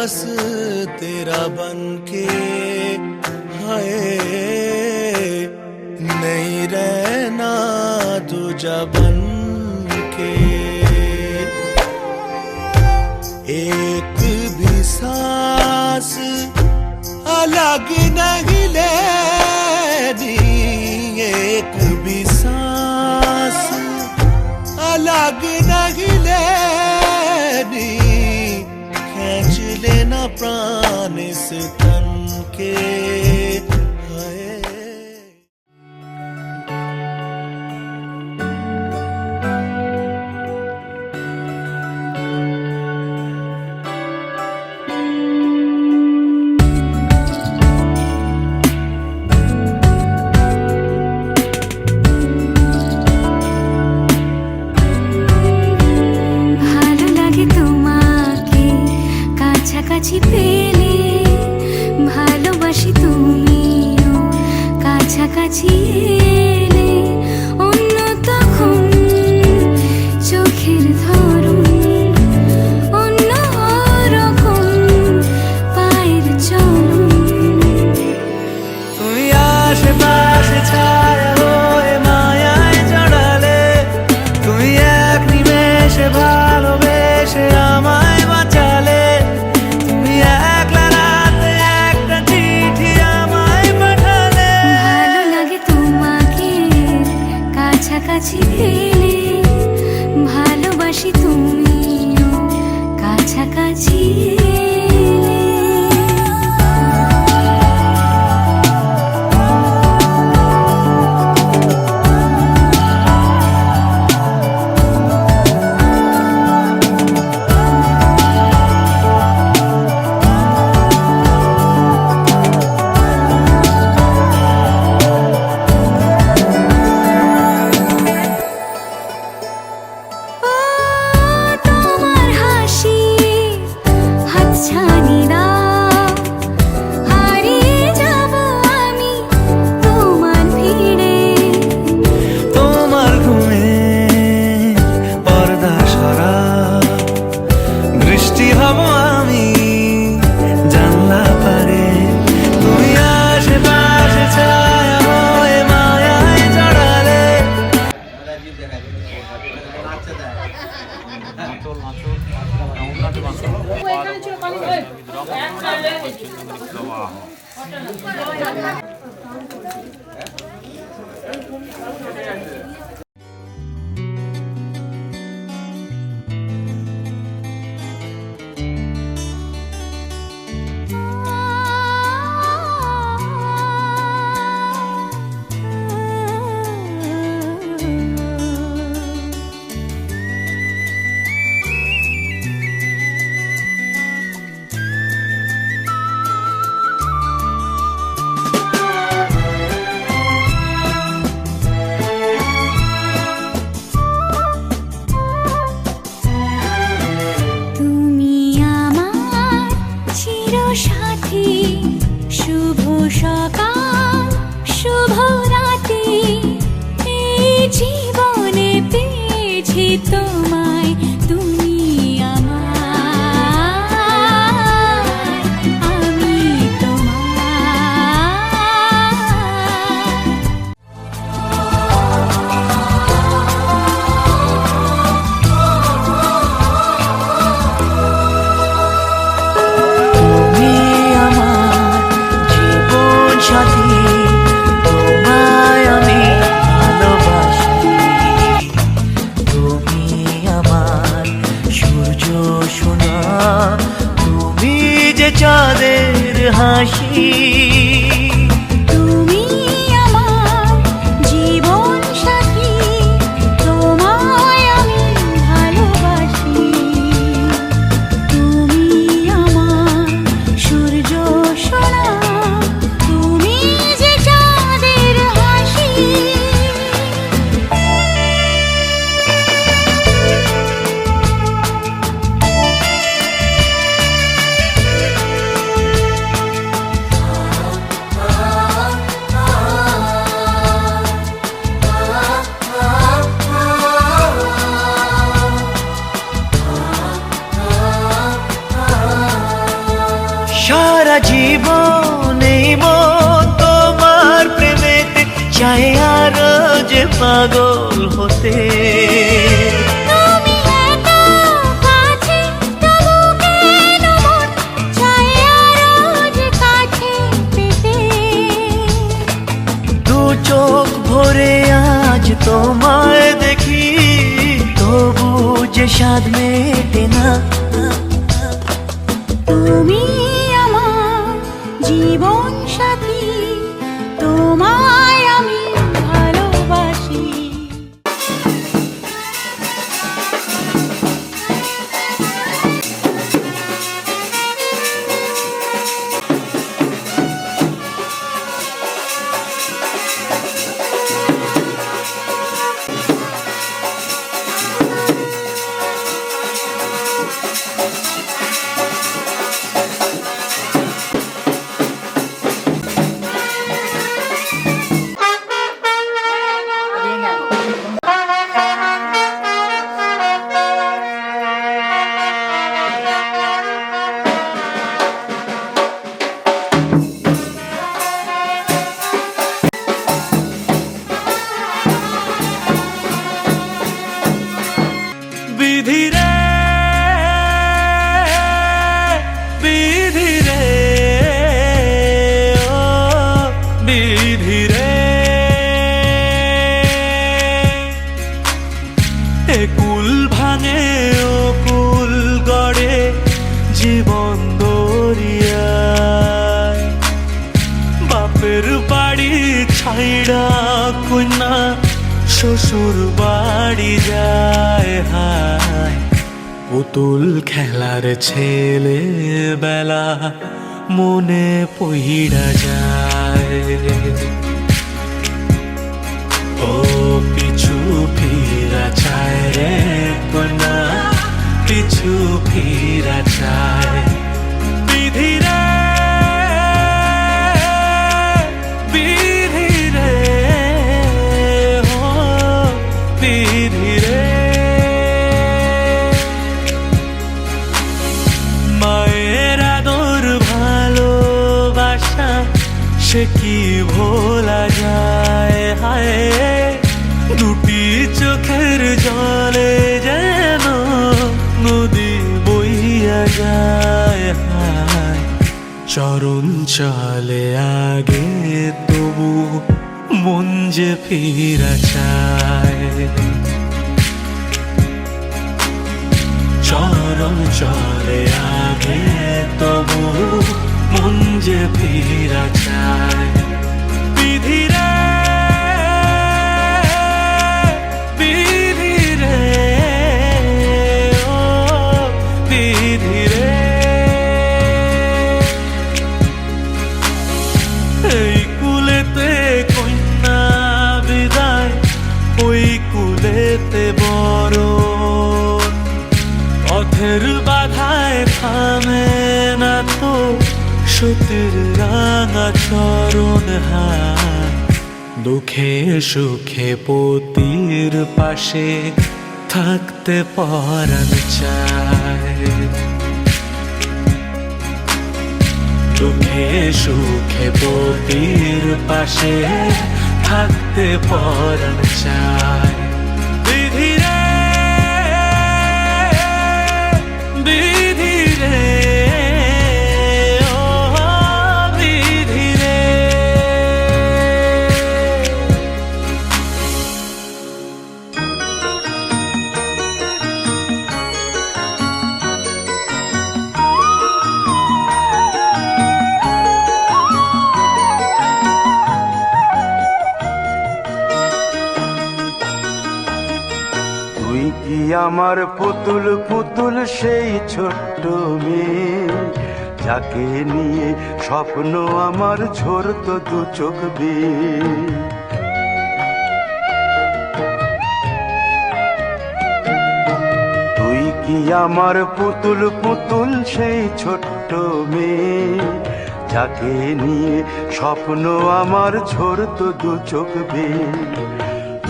बस तेरा बनके हाय नहीं रहना दूजा बनके एक भी सांस अलग नहीं लेनी एक भी सांस अलग नहीं लेनी खींच लेना प्राण इस तन के हाय ভালো লাগে তোমাকে কাছাকাছি পেলে ভালোবাসি তুমিও কাছাকাছি এলে অন্য তখন চোখের ধরন অন্য রকম পায়ের চলন তুমি আশেপাশে ছায়া হয়ে মায়ায় জড়ালে তুমি এক নিমেষে ভালোবেসে আমায় বাঁচালে তুমি একলা রাতে একটা চিঠি আমায় পাঠালে ভালো লাগে তোমাকে কাছাকাছি পেলে ভালোবাসি তুমিও কাছাকাছি এলে তোমার হাসি হাতছানি দাও হারিয়ে যাব আমি তোমার ভিড়ে তোমার ঘুমে পর্দা সরা বৃষ্টি হব আমি জানলা পারে তুমি আশেপাশে ছায়া হয়ে মায়ায় জড়ালে এখানে ছিল পানি হয়ে তুমি আমার চিরসাথী শুভ সকাল শুভ রাতি এই জীবনে পেয়েছি তোমায় তুমি আমার আমি তোমার তুমি আমার জীবন সাথী তোমায় আমি ভালোবাসি তুমি সারা জীবন এই মন তোমার প্রেমেতে চাই আরো যে পাগল হতে তুমি এত কাছে তবু কেন মন চায় আরো যে কাছে পেতে দু চোখ ভরে আজ তোমায় দেখি তবু যে স্বাদ মেটে না তুমি আমার জীবন সাথী তোমায় আমি ভালোবাসি বিধি রে বিধি রে ও বিধি রে এ কুল ভাঙে ও কুল গড়ে জীবন দরিয়ায় বাপের বাড়ি ছাইড়া কন্যা শ্বশুর বাড়ি যায় হায় পুতুল খেলার ছেলে বেলা মনে পইড়া যায় ও পিছু ফিরা চায় রে কন্যা পিছু ফিরা চায় বিধি রে বিধি রে ও বিধি রে মায়ের আদর ভালোবাসা সে কি ভোলা যায় হায় দুটি চোখের জলে যেন নদী বইয়া যায় হায় চরণ চলে আগে তবু মন যে ফিরা চায় চরণ চলে আগে তবু মন যে ফিরা চায় বিধি রে বিধি রে ও বিধি রে এই কুলেতে কন্যা বিদায় ওই কুলেতে বড় পথের বাধায় থামে না তো সতীর রাঙা চরণ হায় দুঃখে সুখে পতির পাশে থাকতে পরাণ চায় দুঃখে সুখে পতির পাশে থাকতে পরাণ চায় বিধি রে বিধি রে ও বিধি রে তুই কি আমার পুতুল পুতুল সেই ছোট্ট মেয়ে যাকে নিয়ে স্বপ্ন আমার ঝরতো দু চোখ বেয়ে তুই কি আমার পুতুল পুতুল সেই ছোট্ট মেয়ে যাকে নিয়ে স্বপ্ন আমার ঝরতো দু চোখ বেয়ে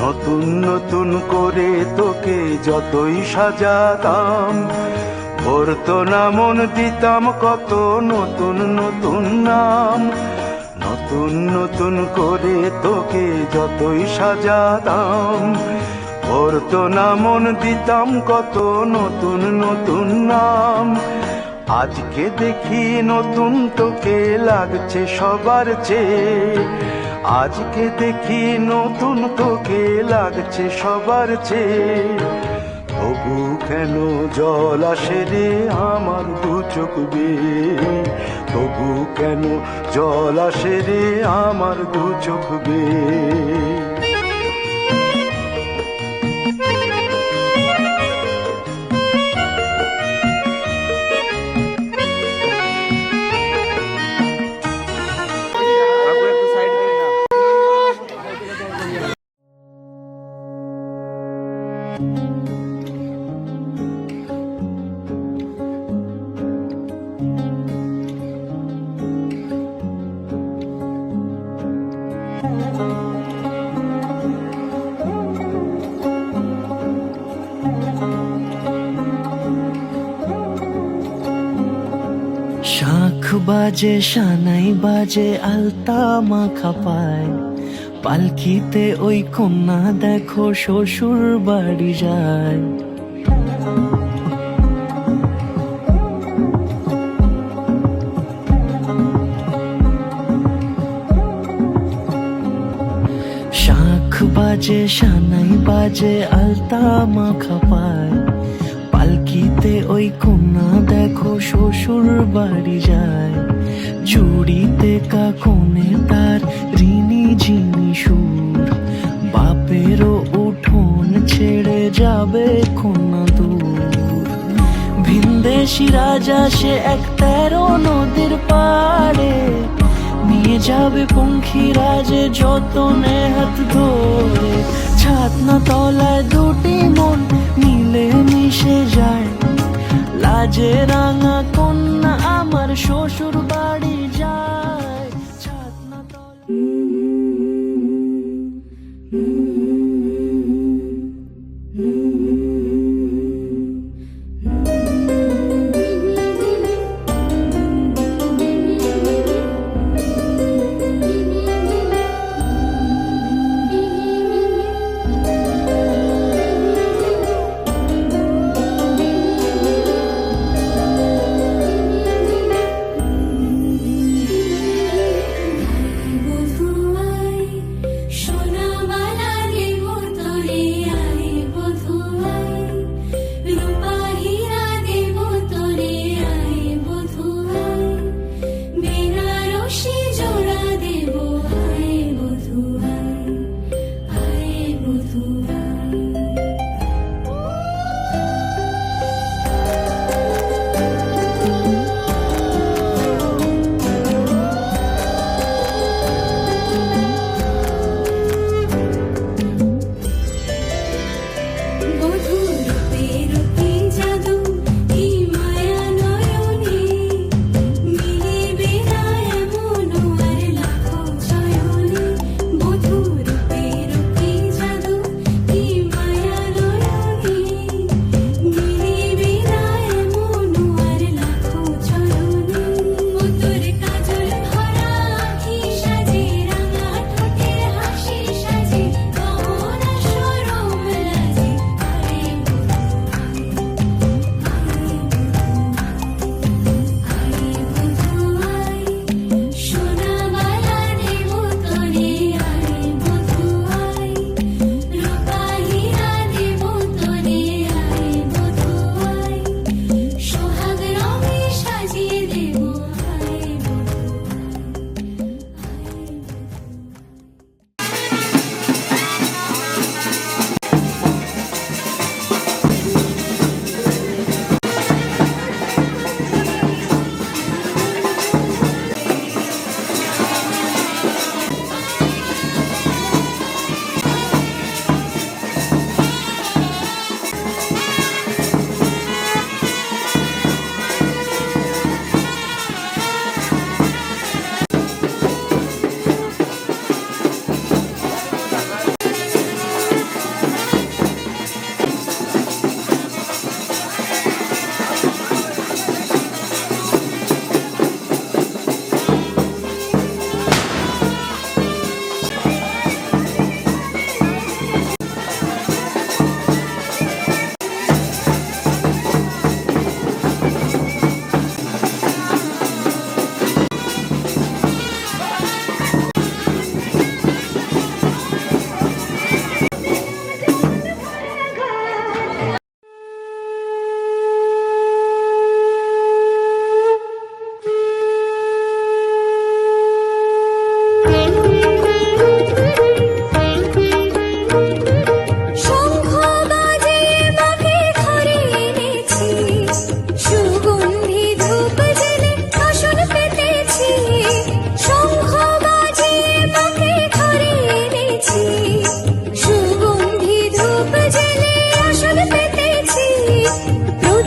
নতুন নতুন করে তোকে যতই সাজাতাম ভরতো না মন দিতাম কত নতুন নতুন নাম, নতুন নতুন করে তোকে যতই সাজাতাম। ভরতো না মন দিতাম কত নতুন নতুন নাম, আজকে দেখি নতুন তোকে লাগছে সবার চেয়ে। আজকে দেখি নতুন তোকে লাগছে সবার চেয়ে। তবু কেন জল আসে রে আমার দু চোখ বেয়ে, তবু কেন জল আসে রে আমার দু চোখ বেয়ে। শাখ বাজে সানাই বাজে আলতা মাখা পায়, পালকিতে ওই কন্যা দেখো শ্বশুর বাড়ি যায়। শাখ বাজে সানাই বাজে আলতা মাখা পায়, পালকিতে ওই কন্যা দেখো শ্বশুর বাড়ি যায়। চুড়িতে কাকনে তার ঋণী ঝিনি সুর, বাপেরও উঠোন ছেড়ে যাবে কন্যা দূর। ভিনদেশি রাজা সে এক 13 নদীর পাড়ে, নিয়ে যাবে পঙ্খী রাজে যতনে হাত ধরে। ছাতনা তলায় দুটি মন মিলে মিশে যায়, লাজে রাঙা কন্যা আমার শ্বশুর বাড়ি যায়। ছাতনা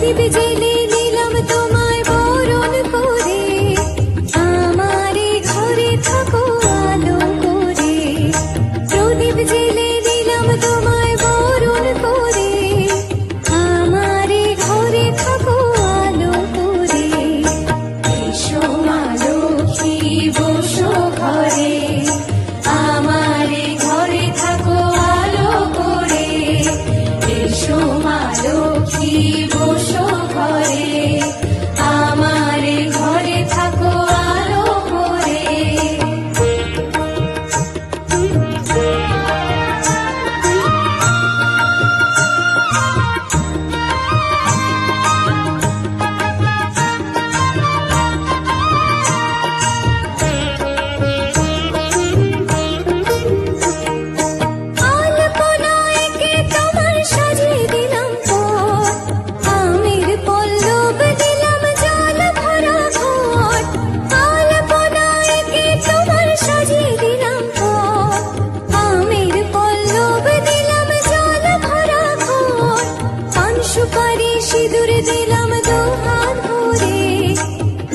প্রদীপ জেলে নিলাম তোমায় বরণ করে, আমারে ঘরে থাকো আলো করে। প্রদীপ জেলে নিলাম তোমায় বরণ করে, আমারে ঘরে থাকো আলো করে। এসো মা লক্ষ্মী বসো ঘরে, আমারে ঘরে থাকো আলো করে। এসো মা লক্ষ্মী বসো ঘরে, আমারে ঘরে থাকো আলো করে। আলপনায় কে তোমার সাজিয়ে দিলাম পথ, আমের পল্লব দিলাম জল ভরা ঘট। আলপনায় কে তোমার সাজিয়ে দিলাম পথ, আমের পল্লব দিলাম জল ভরা ঘট। পান সুপারি সিঁদুর দিলাম দুহাত ভরে,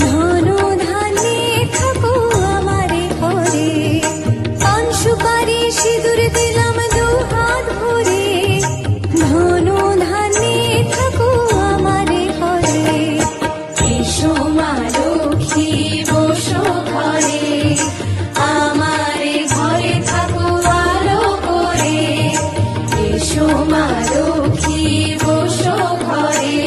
ধন ধান্যে থাকো আমারে ঘরে। পান সুপারি সিঁদুর দিলাম দুহাত ভরে, ধন ধান্যে থাকো আমারে ঘরে। এসো মা লক্ষ্মী বসো ঘরে, আমারে ঘরে থাকো আলো করে। এসো মা লক্ষ্মী বসো ঘরে,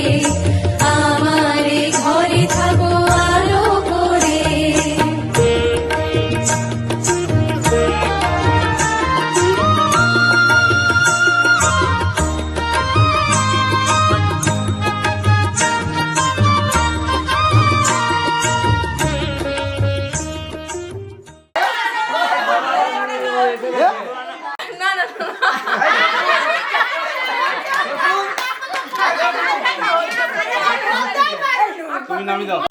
আমারে ঘরে থাকো আলো করে। তুমি নামি দাও।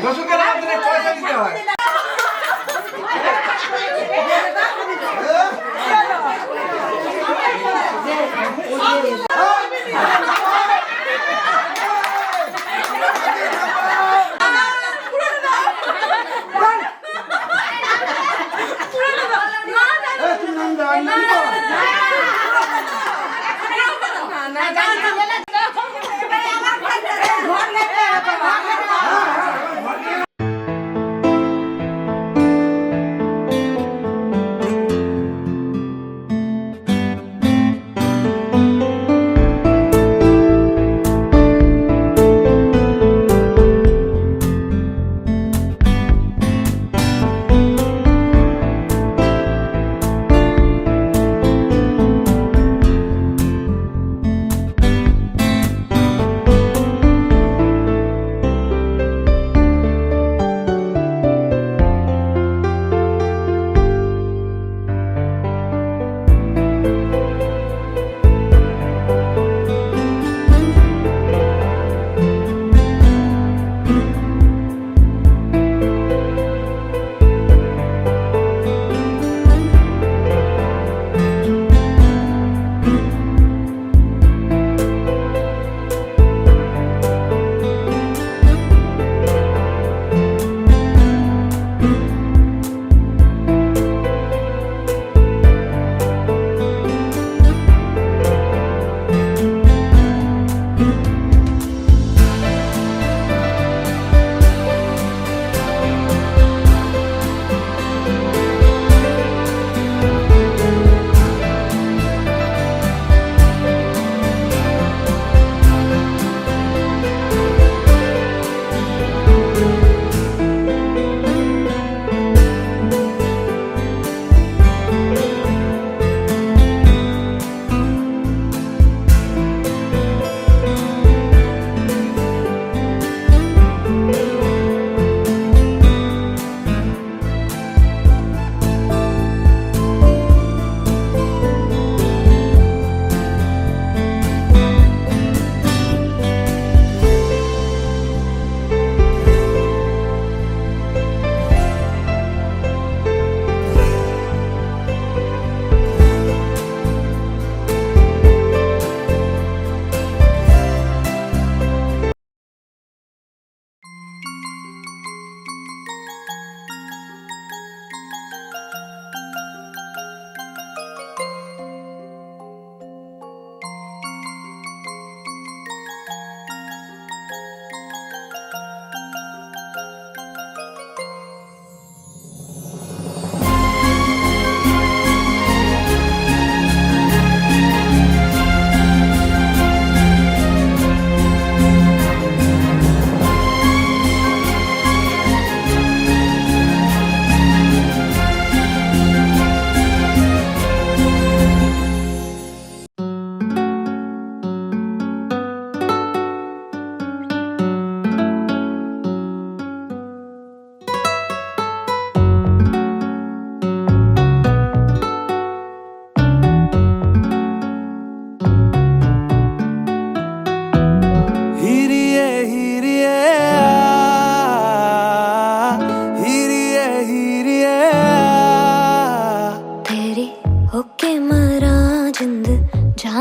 দর্শকের আমাদের পয়সা দিতে হয়।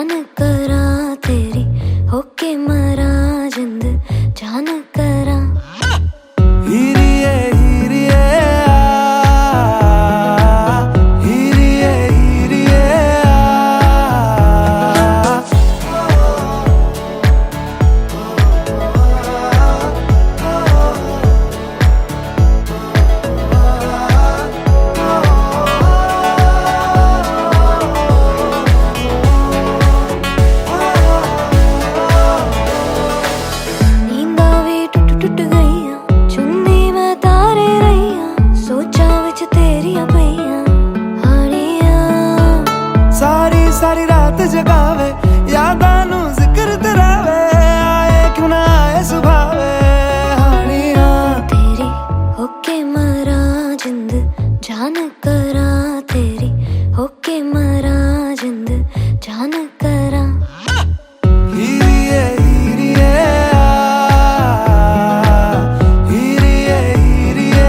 जान करा तेरी होके मरा जिंद जान करा हीरिए हीरिए हीरिए हीरिए नींदा भी टुट टुट गईया चुन्नी मैं तारे रहीया सोचा विच तेरिया पईया हानिया सारी सारी रात जगावे यादां नू जिक्र तरावे आए क्यों ना आए सुभावे हानियां तेरी होके मरा जिंद जान करा तेरी होके मरा जिंद जान करा हीरिए हीरिए हीरिए हीरिए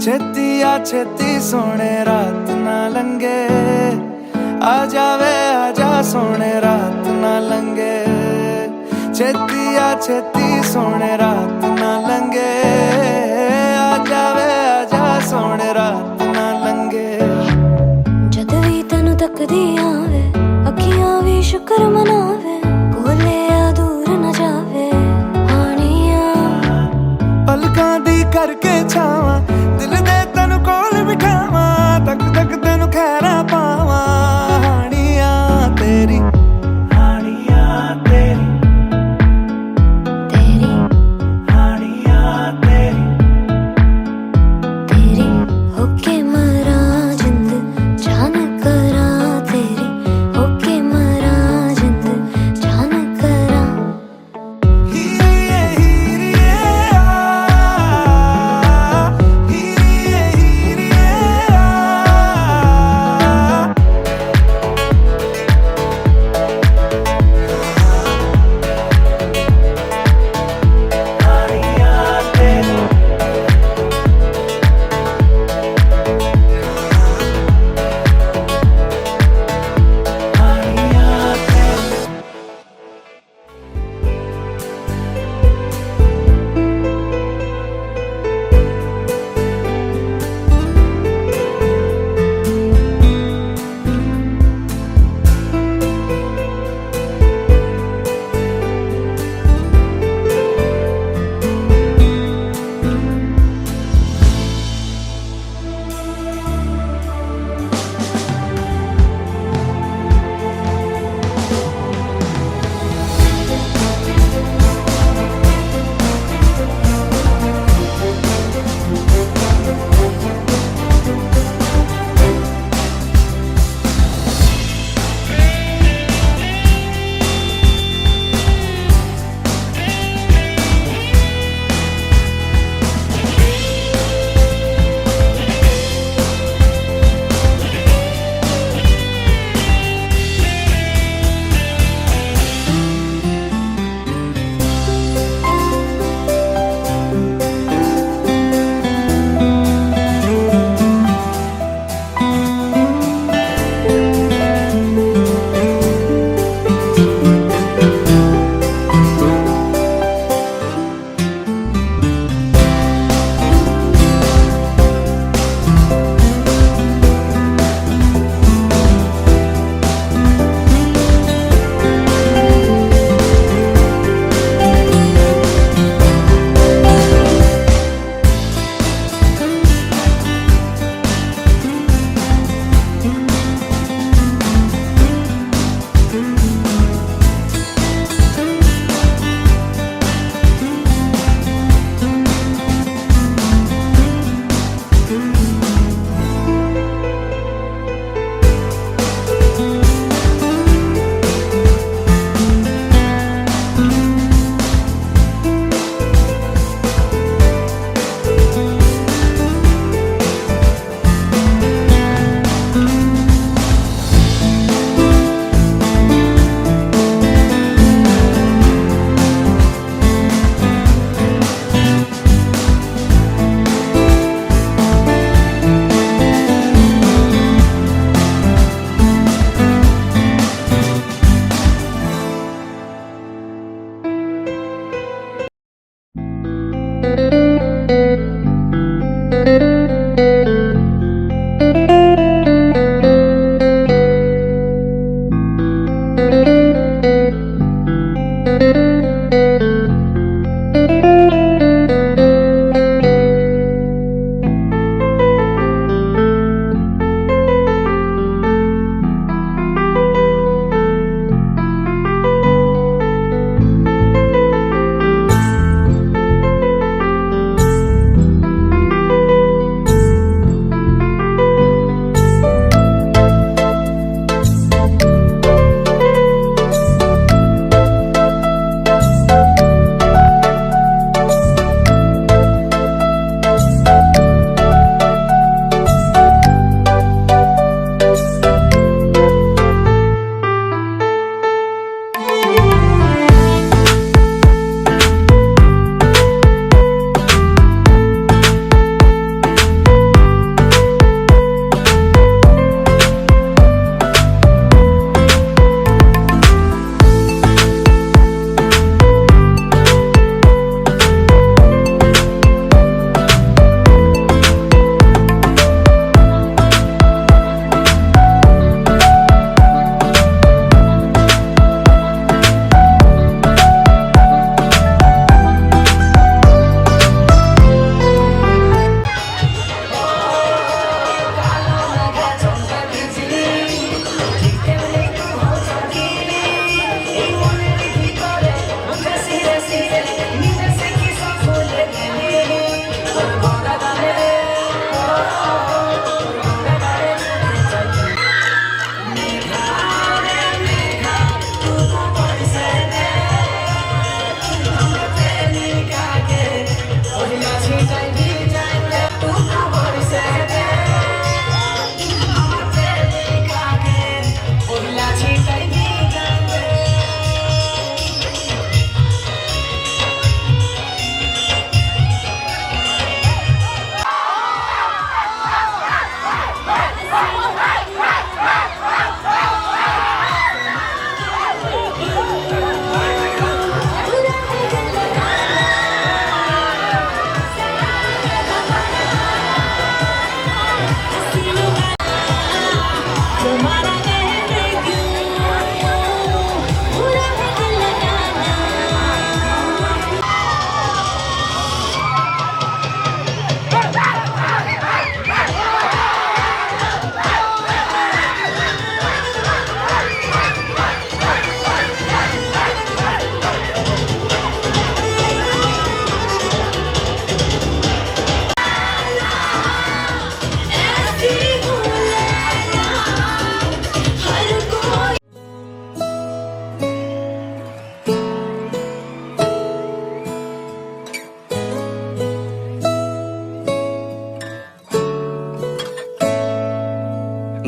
छेती आ छेती सोने रात ना लंगे आ जावे आजा सोने रात ना लंगे छेती आ छेती सोने रात ना लंगे आ जावे आजा सोने रात ना लंगे जद भी तैनू तकदी आवे अखियां भी शुक्र मनावे कोले आ दूर न जावे हानिया पलकां दी करके छावां दिल दे तैनू कोल बिठावां तक तक तैनू खैरा पावां हानियां तेरी तेरी हानियां तेरी तेरी होके मरा जिंद जान करा तेरी होके मरा जिंद जान करा हीरिए हीरिए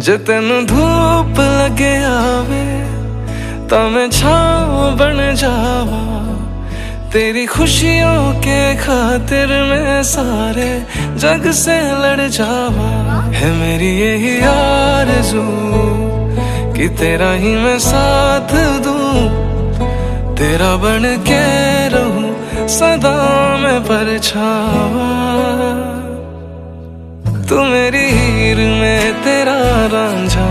जे तेनू धूप लगे आवे ता मैं छाँव बन जावा, तेरी खुशियों के खातिर मैं सारे जग से लड़ जावा। है मेरी यही आरज़ू कि तेरा ही मैं साथ दूं, तेरा बन के रहूं सदा मैं परछावा। तू मेरी हीर में तेरा रांझा,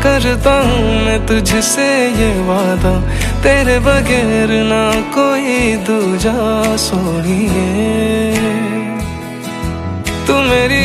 करता हूँ मैं तुझसे ये वादा, तेरे बगैर ना कोई दूजा सोनिए। तू मेरी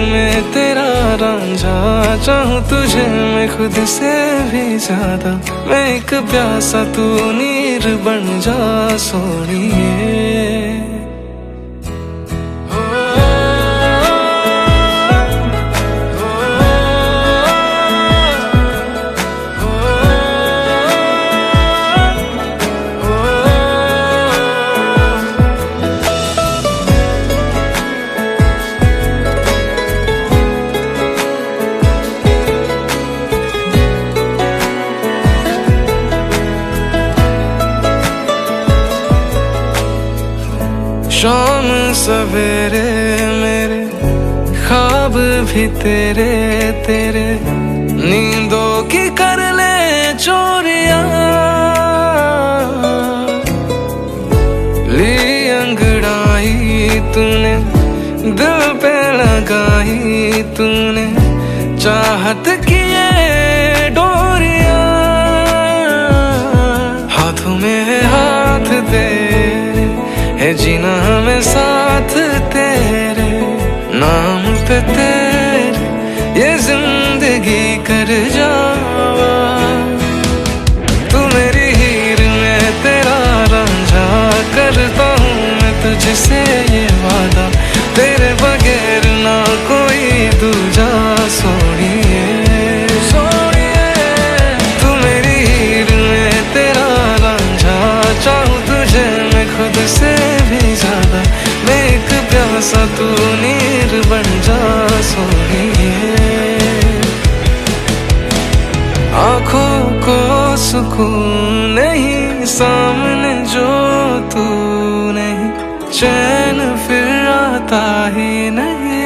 में तेरा रांझा, चाहूं तुझे मैं खुद से भी ज्यादा, मैं एक प्यासा तू नीर बन जा सोनिए। शाम सवेरे मेरे ख्वाब भी तेरे तेरे, नींदों की कर ले चोरियां, ली अंगड़ाई तूने दिल पे लगाई तूने, चाहत की ये डोरियां, हाथों में है हाथ तेरे, है जीना हमें साथ तेरे, नाम पे तेरे ये जिंदगी कर जावा। तू मेरी हीर में तेरा रांझा, करता हूँ मैं तुझसे ये वादा, तेरे बगैर ना कोई दूजा सोनिए। तू मेरी हीर में तेरा रांझा, चाहूं तुझे मैं खुद से भी ज्यादा, मैं एक प्यासा तू नीर बन जा सोनिए। आँखों को सुकून नहीं सामने जो तू नहीं, चैन फिर आता ही नहीं।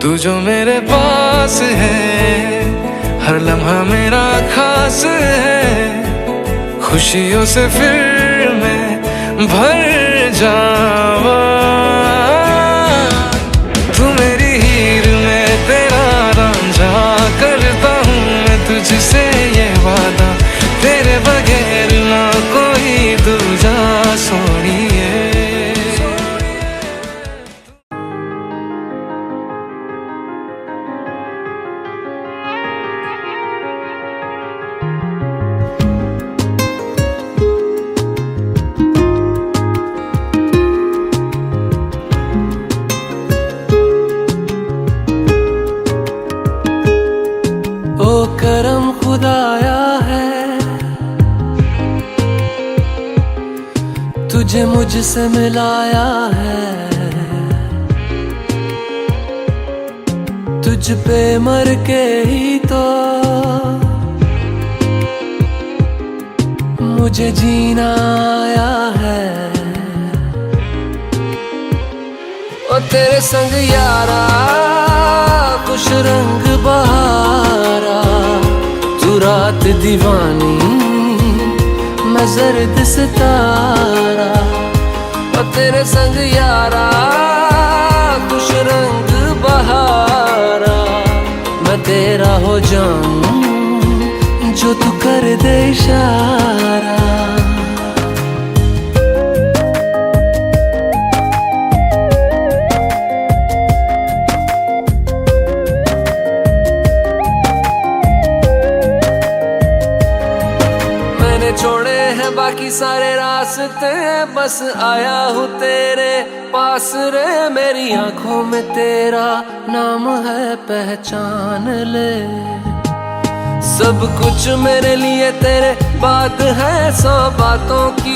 तू जो मेरे पास है हर लम्हा मेरा खास है, खुशियों से फिर मैं भर जावा। तू मेरी हीर में तेरा रांझा, करता हूँ मैं तुझसे ये वादा, तेरे बगैर ना कोई दूजा सोनिए। करम खुदाया है तुझे मुझसे मिलाया है, तुझ पे मर के ही तो मुझे जीना आया है। ओ तेरे संग यारा खुश रंग बहारा, तू रात दीवानी मैं जर्द सितारा। ओ तेरे संग यारा खुश रंग बहारा, मैं तेरा हो जाऊं जो तू कर दे इशारा। मैंने छोड़े हैं बाकी सारे रास्ते, बस आया हूँ तेरे पास रे। मेरी आंखों में तेरा नाम है, पहचान ले। सब कुछ मेरे लिए तेरे बात है, 100 बातों की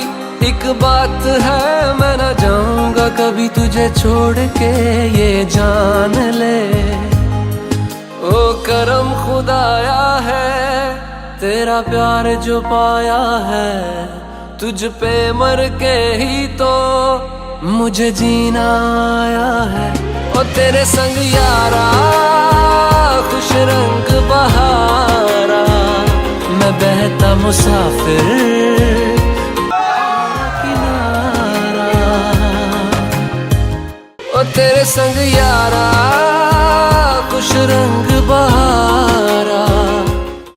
एक बात है। मैं ना जाऊंगा कभी तुझे छोड़ के, ये जान ले। ओ करम खुदाया है, तेरा प्यार जो पाया है। तुझ पे मर के ही तो मुझे जीना आया है। ओ तेरे संग यारा खुश रंग बहारा, मैं बहता मुसाफिर किनारा। ओ तेरे संग यारा खुश रंग